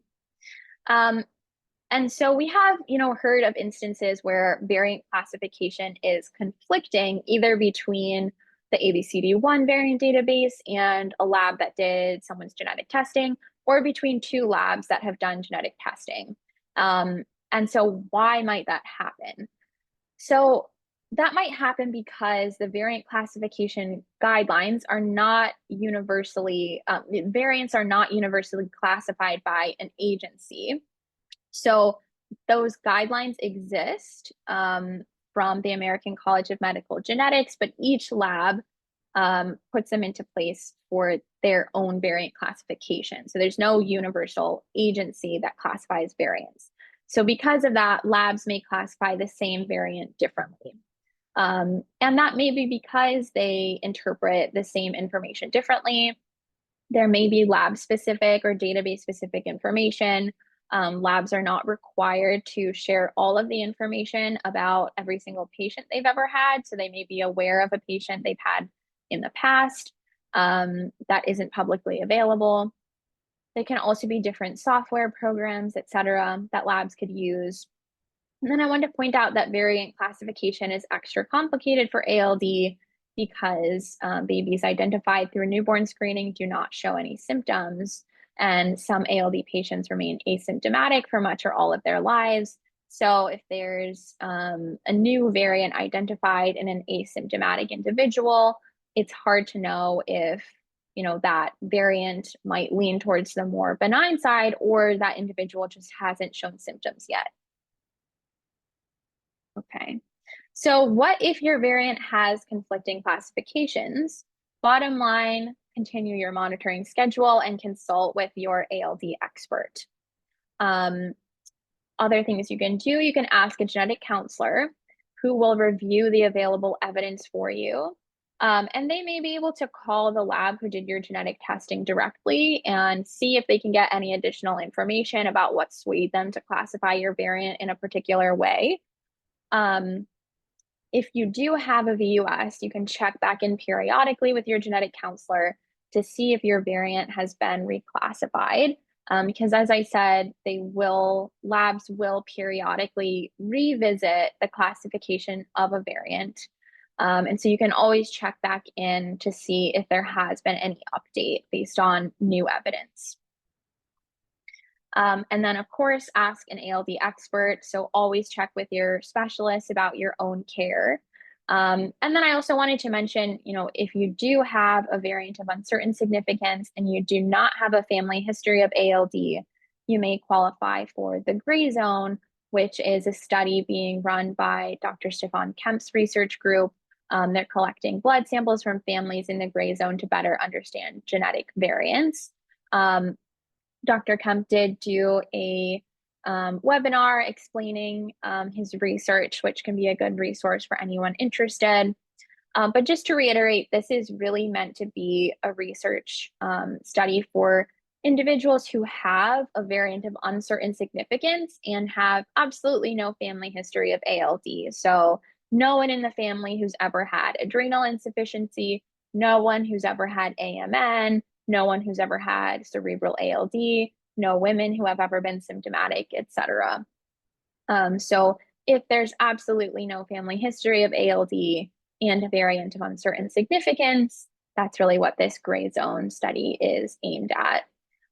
And so we have, heard of instances where variant classification is conflicting either between the ABCD1 variant database and a lab that did someone's genetic testing, or between two labs that have done genetic testing. And so why might that happen? So that might happen because the variant classification guidelines are not universally, variants are not universally classified by an agency. So those guidelines exist from the American College of Medical Genetics, but each lab puts them into place for their own variant classification. So there's no universal agency that classifies variants. So because of that, labs may classify the same variant differently. And that may be because they interpret the same information differently. There may be lab specific or database specific information. Labs are not required to share all of the information about every single patient they've ever had. So they may be aware of a patient they've had in the past that isn't publicly available. There can also be different software programs, et cetera, that labs could use. And then I wanted to point out that variant classification is extra complicated for ALD because babies identified through newborn screening do not show any symptoms, and some ALD patients remain asymptomatic for much or all of their lives. So if there's a new variant identified in an asymptomatic individual, it's hard to know if that variant might lean towards the more benign side, or that individual just hasn't shown symptoms yet. Okay, so what if your variant has conflicting classifications? Bottom line, continue your monitoring schedule and consult with your ALD expert. Other things you can do, you can ask a genetic counselor who will review the available evidence for you. And they may be able to call the lab who did your genetic testing directly and see if they can get any additional information about what swayed them to classify your variant in a particular way. If you do have a VUS, you can check back in periodically with your genetic counselor to see if your variant has been reclassified. Because as I said, labs will periodically revisit the classification of a variant. And so you can always check back in to see if there has been any update based on new evidence. And then, of course, ask an ALD expert. So always check with your specialist about your own care. And then I also wanted to mention, if you do have a variant of uncertain significance and you do not have a family history of ALD, you may qualify for the gray zone, which is a study being run by Dr. Stefan Kemp's research group. They're collecting blood samples from families in the gray zone to better understand genetic variants. Dr. Kemp did do a webinar explaining his research, which can be a good resource for anyone interested. But just to reiterate, this is really meant to be a research study for individuals who have a variant of uncertain significance and have absolutely no family history of ALD. So no one in the family who's ever had adrenal insufficiency, no one who's ever had AMN, no one who's ever had cerebral ALD, no women who have ever been symptomatic, etc. So if there's absolutely no family history of ALD and a variant of uncertain significance, that's really what this gray zone study is aimed at.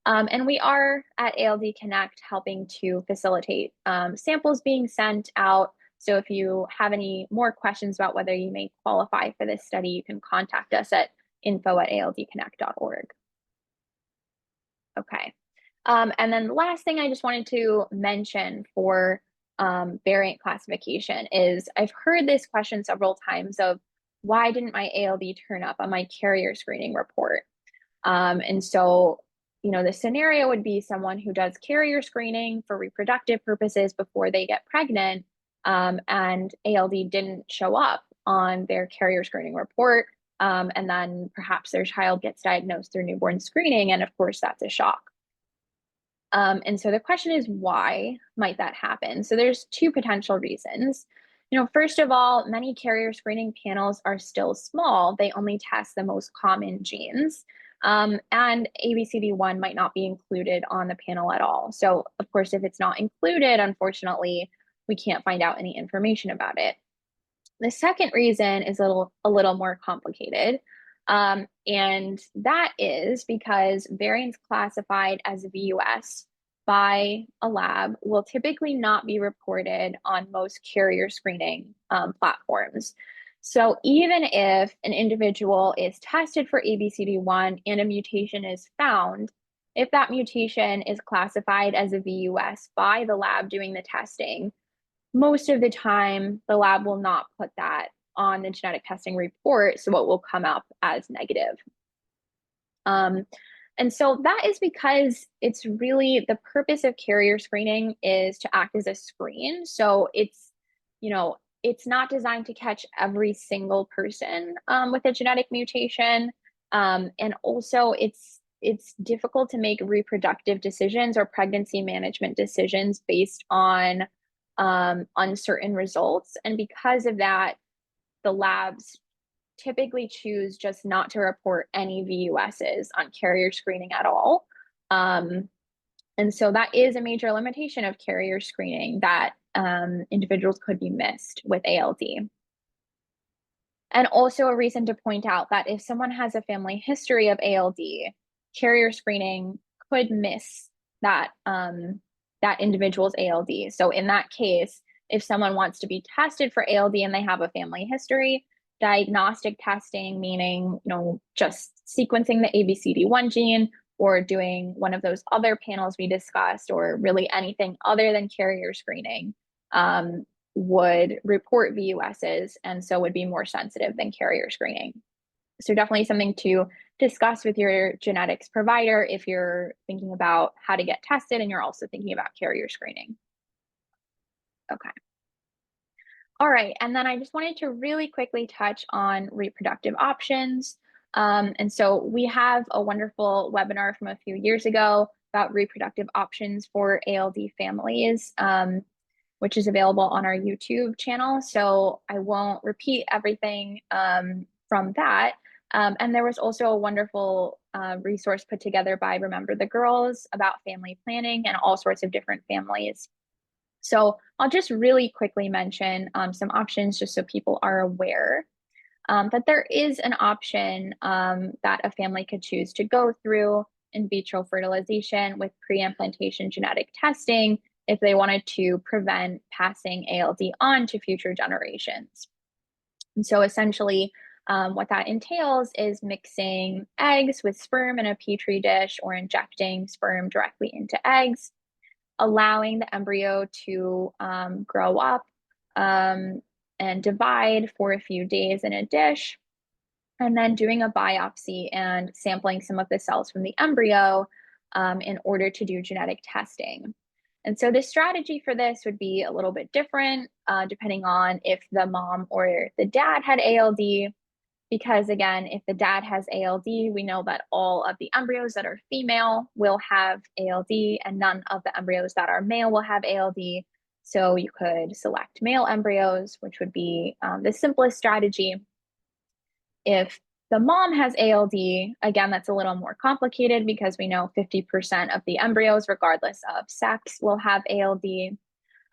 And we are at ALD Connect helping to facilitate samples being sent out. So if you have any more questions about whether you may qualify for this study, you can contact us at info@aldconnect.org. Okay. And then the last thing I just wanted to mention for variant classification is I've heard this question several times of why didn't my ALD turn up on my carrier screening report? And so, the scenario would be someone who does carrier screening for reproductive purposes before they get pregnant, and ALD didn't show up on their carrier screening report. And then perhaps their child gets diagnosed through newborn screening, and of course, that's a shock. And so the question is, why might that happen? So there's two potential reasons. First of all, many carrier screening panels are still small. They only test the most common genes. And ABCD1 might not be included on the panel at all. So of course, if it's not included, unfortunately, we can't find out any information about it. The second reason is a little more complicated. And that is because variants classified as VUS by a lab will typically not be reported on most carrier screening platforms. So even if an individual is tested for ABCD1 and a mutation is found, if that mutation is classified as a VUS by the lab doing the testing, most of the time the lab will not put that on the genetic testing report, so it will come up as negative. Um, and so that is because it's really the purpose of carrier screening is to act as a screen. So it's not designed to catch every single person with a genetic mutation. And also it's difficult to make reproductive decisions or pregnancy management decisions based on uncertain results. And because of that, the labs typically choose just not to report any VUSs on carrier screening at all. Um, and so that is a major limitation of carrier screening that individuals could be missed with ALD. And also a reason to point out that if someone has a family history of ALD, carrier screening could miss that individual's ALD. So in that case, if someone wants to be tested for ALD and they have a family history, diagnostic testing, meaning just sequencing the ABCD1 gene or doing one of those other panels we discussed, or really anything other than carrier screening, would report VUSs and so would be more sensitive than carrier screening. So definitely something to discuss with your genetics provider if you're thinking about how to get tested and you're also thinking about carrier screening. Okay. All right, and then I just wanted to really quickly touch on reproductive options. And so we have a wonderful webinar from a few years ago about reproductive options for ALD families, which is available on our YouTube channel. So I won't repeat everything from that. And there was also a wonderful resource put together by Remember the Girls about family planning and all sorts of different families. So I'll just really quickly mention some options just so people are aware that there is an option that a family could choose to go through in vitro fertilization with pre-implantation genetic testing if they wanted to prevent passing ALD on to future generations. And so essentially, what that entails is mixing eggs with sperm in a petri dish or injecting sperm directly into eggs, allowing the embryo to grow up and divide for a few days in a dish, and then doing a biopsy and sampling some of the cells from the embryo in order to do genetic testing. And so the strategy for this would be a little bit different depending on if the mom or the dad had ALD. Because again, if the dad has ALD, we know that all of the embryos that are female will have ALD and none of the embryos that are male will have ALD. So you could select male embryos, which would be the simplest strategy. If the mom has ALD, again, that's a little more complicated because we know 50% of the embryos, regardless of sex, will have ALD.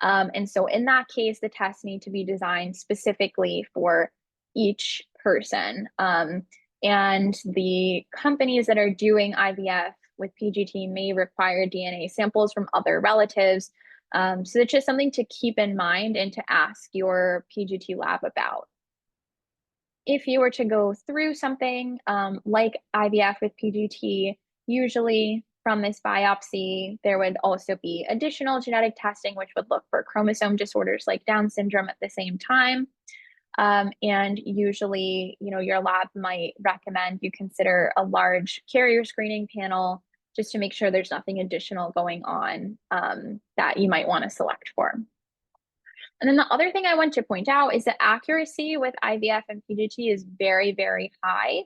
And so in that case, the tests need to be designed specifically for each person. And the companies that are doing IVF with PGT may require DNA samples from other relatives. So it's just something to keep in mind and to ask your PGT lab about. If you were to go through something like IVF with PGT, usually from this biopsy, there would also be additional genetic testing, which would look for chromosome disorders like Down syndrome at the same time. And usually, your lab might recommend you consider a large carrier screening panel just to make sure there's nothing additional going on that you might want to select for. And then the other thing I want to point out is that accuracy with IVF and PGT is very, very high.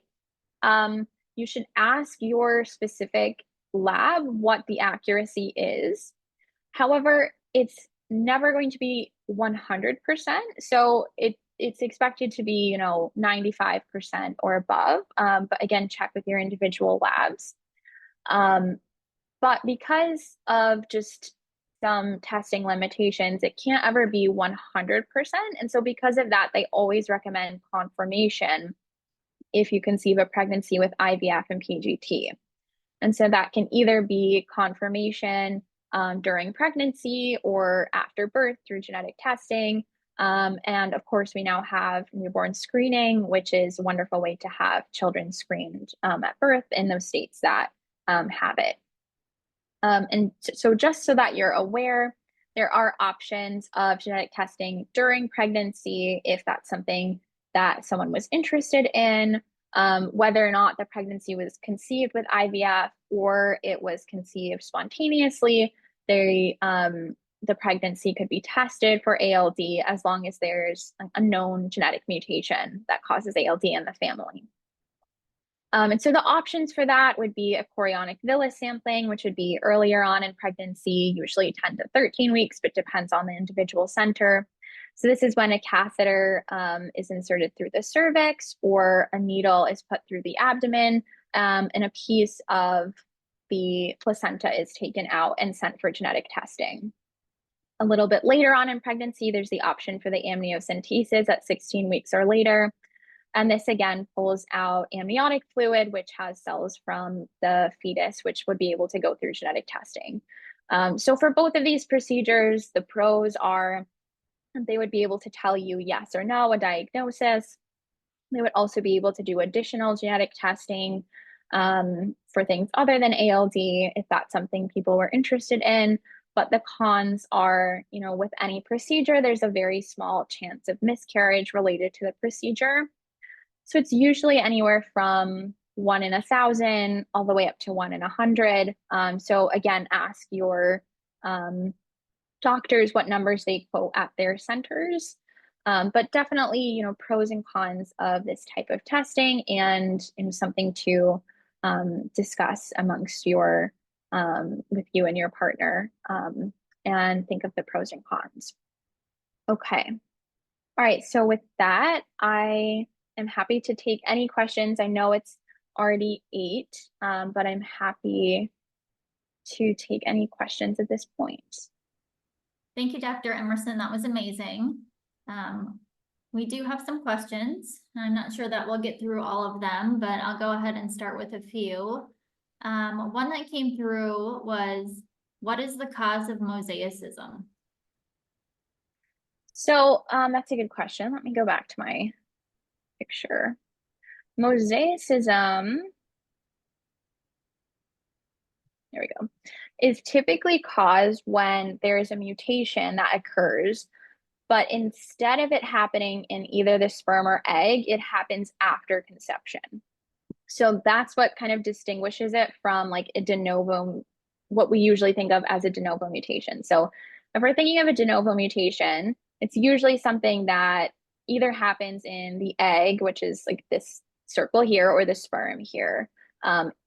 You should ask your specific lab what the accuracy is. However, it's never going to be 100%. So it's expected to be, 95% or above. But again, check with your individual labs. But because of just some testing limitations. It can't ever be 100%. And so because of that, they always recommend confirmation if you conceive a pregnancy with IVF and PGT. And so that can either be confirmation during pregnancy or after birth through genetic testing. And of course, we now have newborn screening, which is a wonderful way to have children screened at birth in those states that have it. And so just so that you're aware, there are options of genetic testing during pregnancy if that's something that someone was interested in, whether or not the pregnancy was conceived with IVF or it was conceived spontaneously. The pregnancy could be tested for ALD as long as there's a known genetic mutation that causes ALD in the family. And so the options for that would be a chorionic villus sampling, which would be earlier on in pregnancy, usually 10 to 13 weeks, but depends on the individual center. So this is when a catheter is inserted through the cervix or a needle is put through the abdomen, and a piece of the placenta is taken out and sent for genetic testing. A little bit later on in pregnancy, there's the option for the amniocentesis at 16 weeks or later. And this again pulls out amniotic fluid, which has cells from the fetus, which would be able to go through genetic testing. So for both of these procedures, the pros are they would be able to tell you yes or no, a diagnosis. They would also be able to do additional genetic testing for things other than ALD, if that's something people were interested in. But the cons are, with any procedure, there's a very small chance of miscarriage related to the procedure. So it's usually anywhere from 1 in 1,000 all the way up to 1 in 100. So again, ask your doctors what numbers they quote at their centers. But definitely, pros and cons of this type of testing and something to discuss amongst with you and your partner, and think of the pros and cons. Okay. All right. So with that, I am happy to take any questions. I know it's already 8, but I'm happy to take any questions at this point. Thank you, Dr. Emerson. That was amazing. We do have some questions. I'm not sure that we'll get through all of them, but I'll go ahead and start with a few. One that came through was, what is the cause of mosaicism? So that's a good question. Let me go back to my picture. Mosaicism, there we go, is typically caused when there is a mutation that occurs, but instead of it happening in either the sperm or egg, it happens after conception. So that's what kind of distinguishes it from like a de novo, what we usually think of as a de novo mutation. So if we're thinking of a de novo mutation, it's usually something that either happens in the egg, which is like this circle here, or the sperm here.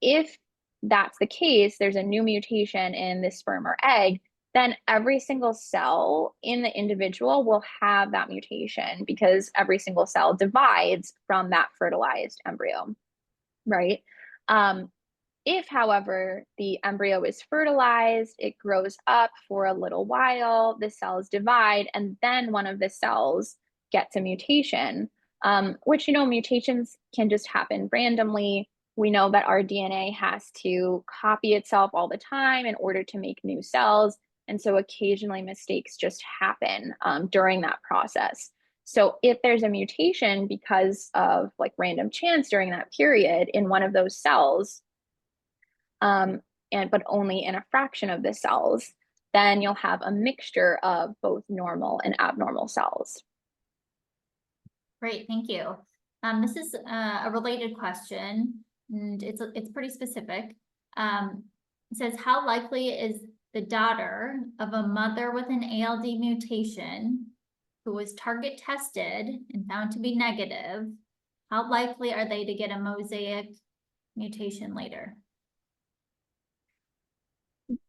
If that's the case, there's a new mutation in the sperm or egg, then every single cell in the individual will have that mutation because every single cell divides from that fertilized embryo, right? If, however, the embryo is fertilized, it grows up for a little while, the cells divide, and then one of the cells gets a mutation, which, mutations can just happen randomly. We know that our DNA has to copy itself all the time in order to make new cells. And so occasionally mistakes just happen during that process. So if there's a mutation because of like random chance during that period in one of those cells, but only in a fraction of the cells, then you'll have a mixture of both normal and abnormal cells. Great, thank you. This is a related question, and it's pretty specific. It says, how likely is the daughter of a mother with an ALD mutation who was target tested and found to be negative, how likely are they to get a mosaic mutation later?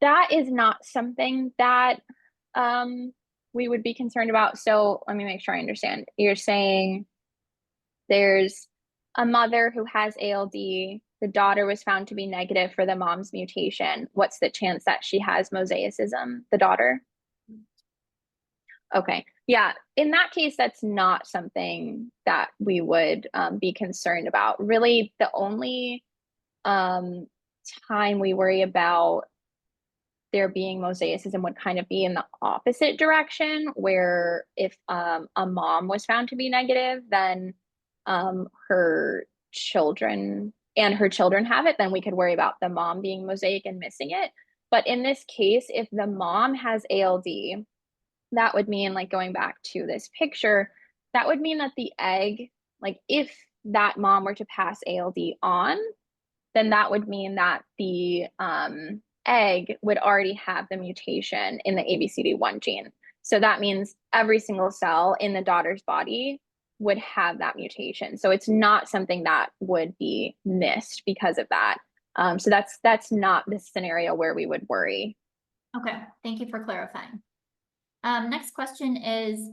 That is not something that we would be concerned about. So let me make sure I understand. You're saying there's a mother who has ALD, the the daughter was found to be negative for the mom's mutation, what's the chance that she has mosaicism, the daughter? Okay. Yeah. In that case, that's not something that we would be concerned about. Really, the only um, time we worry about there being mosaicism would kind of be in the opposite direction, where if a mom was found to be negative, then her children have it, then we could worry about the mom being mosaic and missing it. But in this case, if the mom has ALD, that would mean, like, going back to this picture, that would mean that the egg, like if that mom were to pass ALD on, then that would mean that the egg would already have the mutation in the ABCD1 gene. So that means every single cell in the daughter's body would have that mutation. So it's not something that would be missed because of that. So that's not the scenario where we would worry. Okay, thank you for clarifying. Next question is,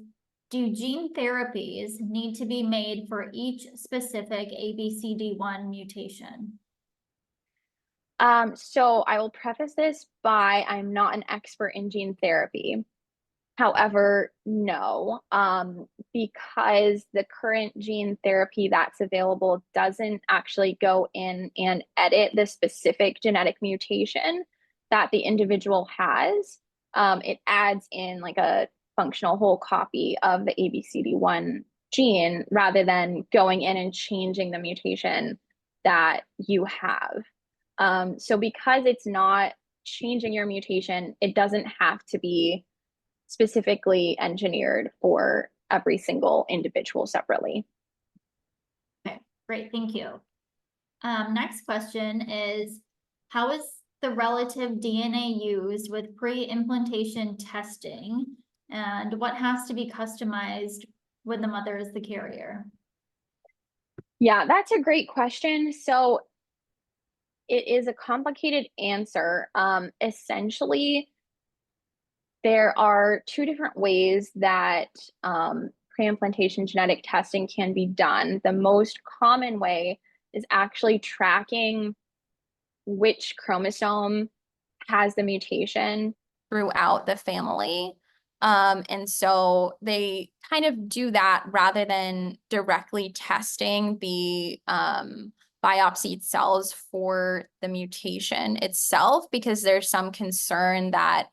do gene therapies need to be made for each specific ABCD1 mutation? So I will preface this by I'm not an expert in gene therapy. However, no, because the current gene therapy that's available doesn't actually go in and edit the specific genetic mutation that the individual has. It adds in like a functional whole copy of the ABCD1 gene rather than going in and changing the mutation that you have. So because it's not changing your mutation, it doesn't have to be specifically engineered for every single individual separately. Okay, great, thank you. Next question is, how is the relative DNA used with pre-implantation testing? And what has to be customized when the mother is the carrier? Yeah, that's a great question. So it is a complicated answer. Essentially, there are two different ways that pre-implantation genetic testing can be done. The most common way is actually tracking which chromosome has the mutation throughout the family. And so they kind of do that rather than directly testing the biopsied cells for the mutation itself, because there's some concern that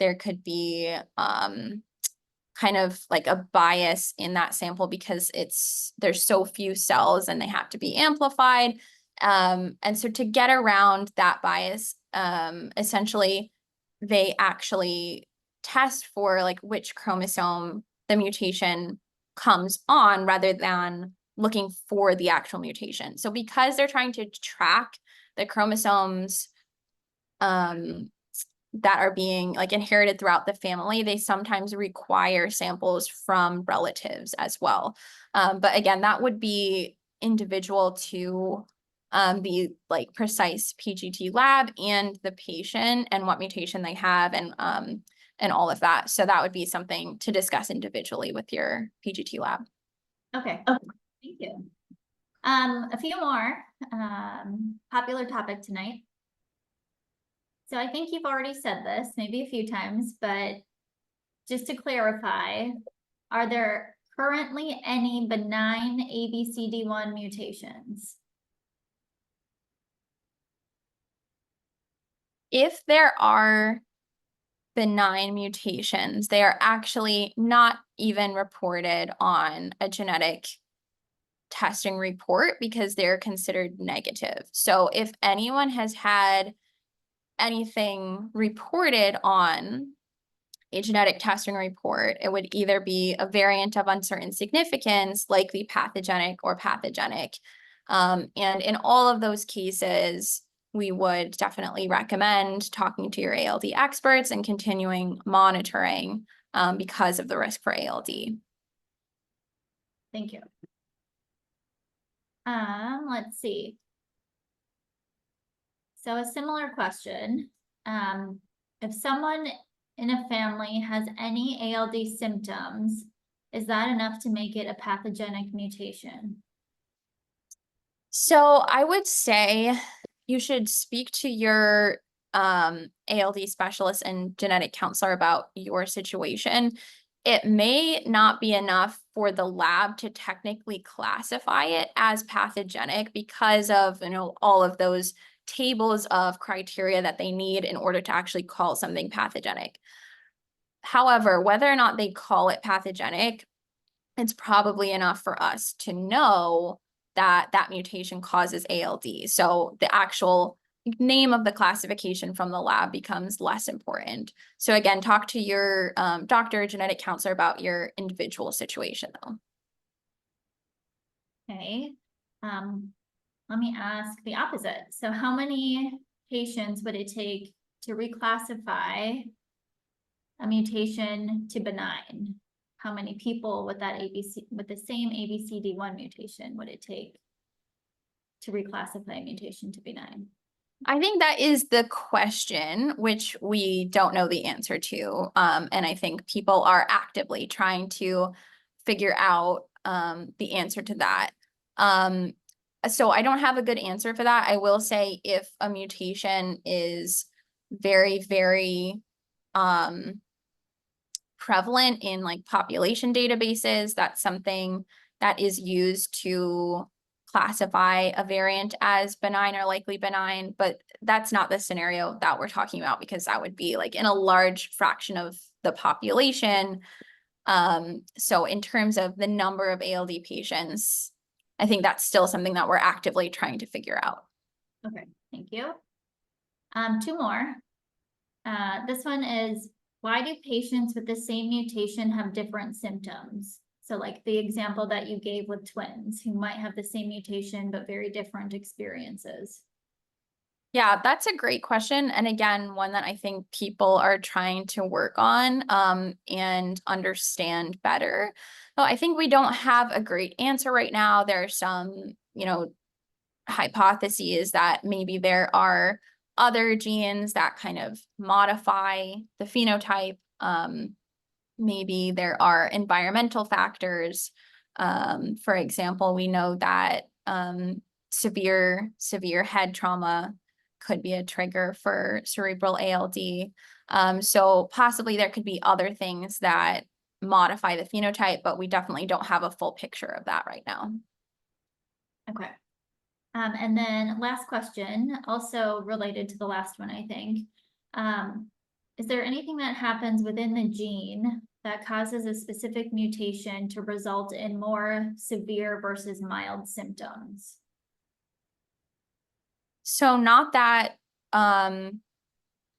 there could be kind of like a bias in that sample because there's so few cells and they have to be amplified. And so to get around that bias, essentially they actually test for like which chromosome the mutation comes on rather than looking for the actual mutation. So because they're trying to track the chromosomes that are being like inherited throughout the family, they sometimes require samples from relatives as well. But again, that would be individual to the like precise PGT lab and the patient and what mutation they have and all of that. So that would be something to discuss individually with your PGT lab. Okay, thank you. A few more, popular topic tonight. So I think you've already said this, maybe a few times, but just to clarify, are there currently any benign ABCD1 mutations? If there are benign mutations, they are actually not even reported on a genetic testing report because they're considered negative. So if anyone has had anything reported on a genetic testing report, it would either be a variant of uncertain significance, likely pathogenic or pathogenic. And in all of those cases, we would definitely recommend talking to your ALD experts and continuing monitoring because of the risk for ALD. Thank you. Let's see. So a similar question. If someone in a family has any ALD symptoms, is that enough to make it a pathogenic mutation? So I would say you should speak to your ALD specialist and genetic counselor about your situation. It may not be enough for the lab to technically classify it as pathogenic because of, all of those tables of criteria that they need in order to actually call something pathogenic. However, whether or not they call it pathogenic, it's probably enough for us to know that that mutation causes ALD. So the actual name of the classification from the lab becomes less important. So again, talk to your doctor or genetic counselor about your individual situation though. Okay. Let me ask the opposite. So how many patients would it take to reclassify a mutation to benign? How many people with that with the same ABCD1 mutation would it take to reclassify a mutation to benign? I think that is the question, which we don't know the answer to. And I think people are actively trying to figure out the answer to that. So I don't have a good answer for that. I will say if a mutation is very, very prevalent in like population databases, that's something that is used to classify a variant as benign or likely benign, but that's not the scenario that we're talking about because that would be like in a large fraction of the population. So in terms of the number of ALD patients, I think that's still something that we're actively trying to figure out. Okay, thank you. Two more. This one is, why do patients with the same mutation have different symptoms? So like the example that you gave with twins who might have the same mutation, but very different experiences. Yeah, that's a great question. And again, one that I think people are trying to work on and understand better. So I think we don't have a great answer right now. There are some, hypotheses that maybe there are other genes that kind of modify the phenotype. Maybe there are environmental factors. For example, we know that severe head trauma could be a trigger for cerebral ALD. So possibly there could be other things that modify the phenotype, but we definitely don't have a full picture of that right now. Okay. And then last question, also related to the last one, I think. Is there anything that happens within the gene that causes a specific mutation to result in more severe versus mild symptoms? So not that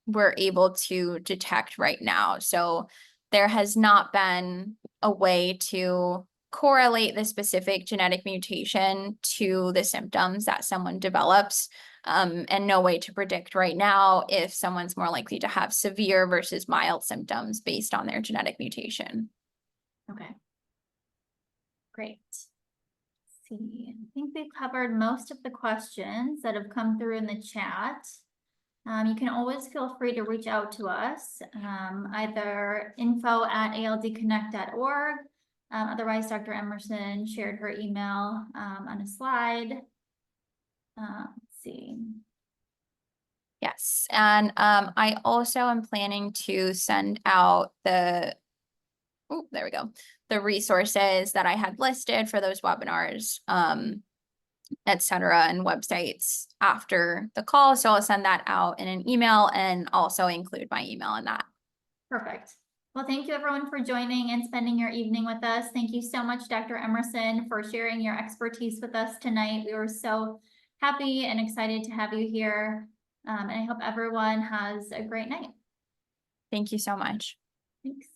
we're able to detect right now. So there has not been a way to correlate the specific genetic mutation to the symptoms that someone develops, and no way to predict right now if someone's more likely to have severe versus mild symptoms based on their genetic mutation. Okay. Great. Let's see, I think we've covered most of the questions that have come through in the chat. You can always feel free to reach out to us, either info@aldconnect.org. Otherwise, Dr. Emerson shared her email on a slide. Let's see. Yes, and I also am planning to send out the resources that I had listed for those webinars, et cetera, and websites after the call. So I'll send that out in an email and also include my email in that. Perfect. Well, thank you everyone for joining and spending your evening with us. Thank you so much, Dr. Emerson, for sharing your expertise with us tonight. We were so happy and excited to have you here. And I hope everyone has a great night. Thank you so much. Thanks.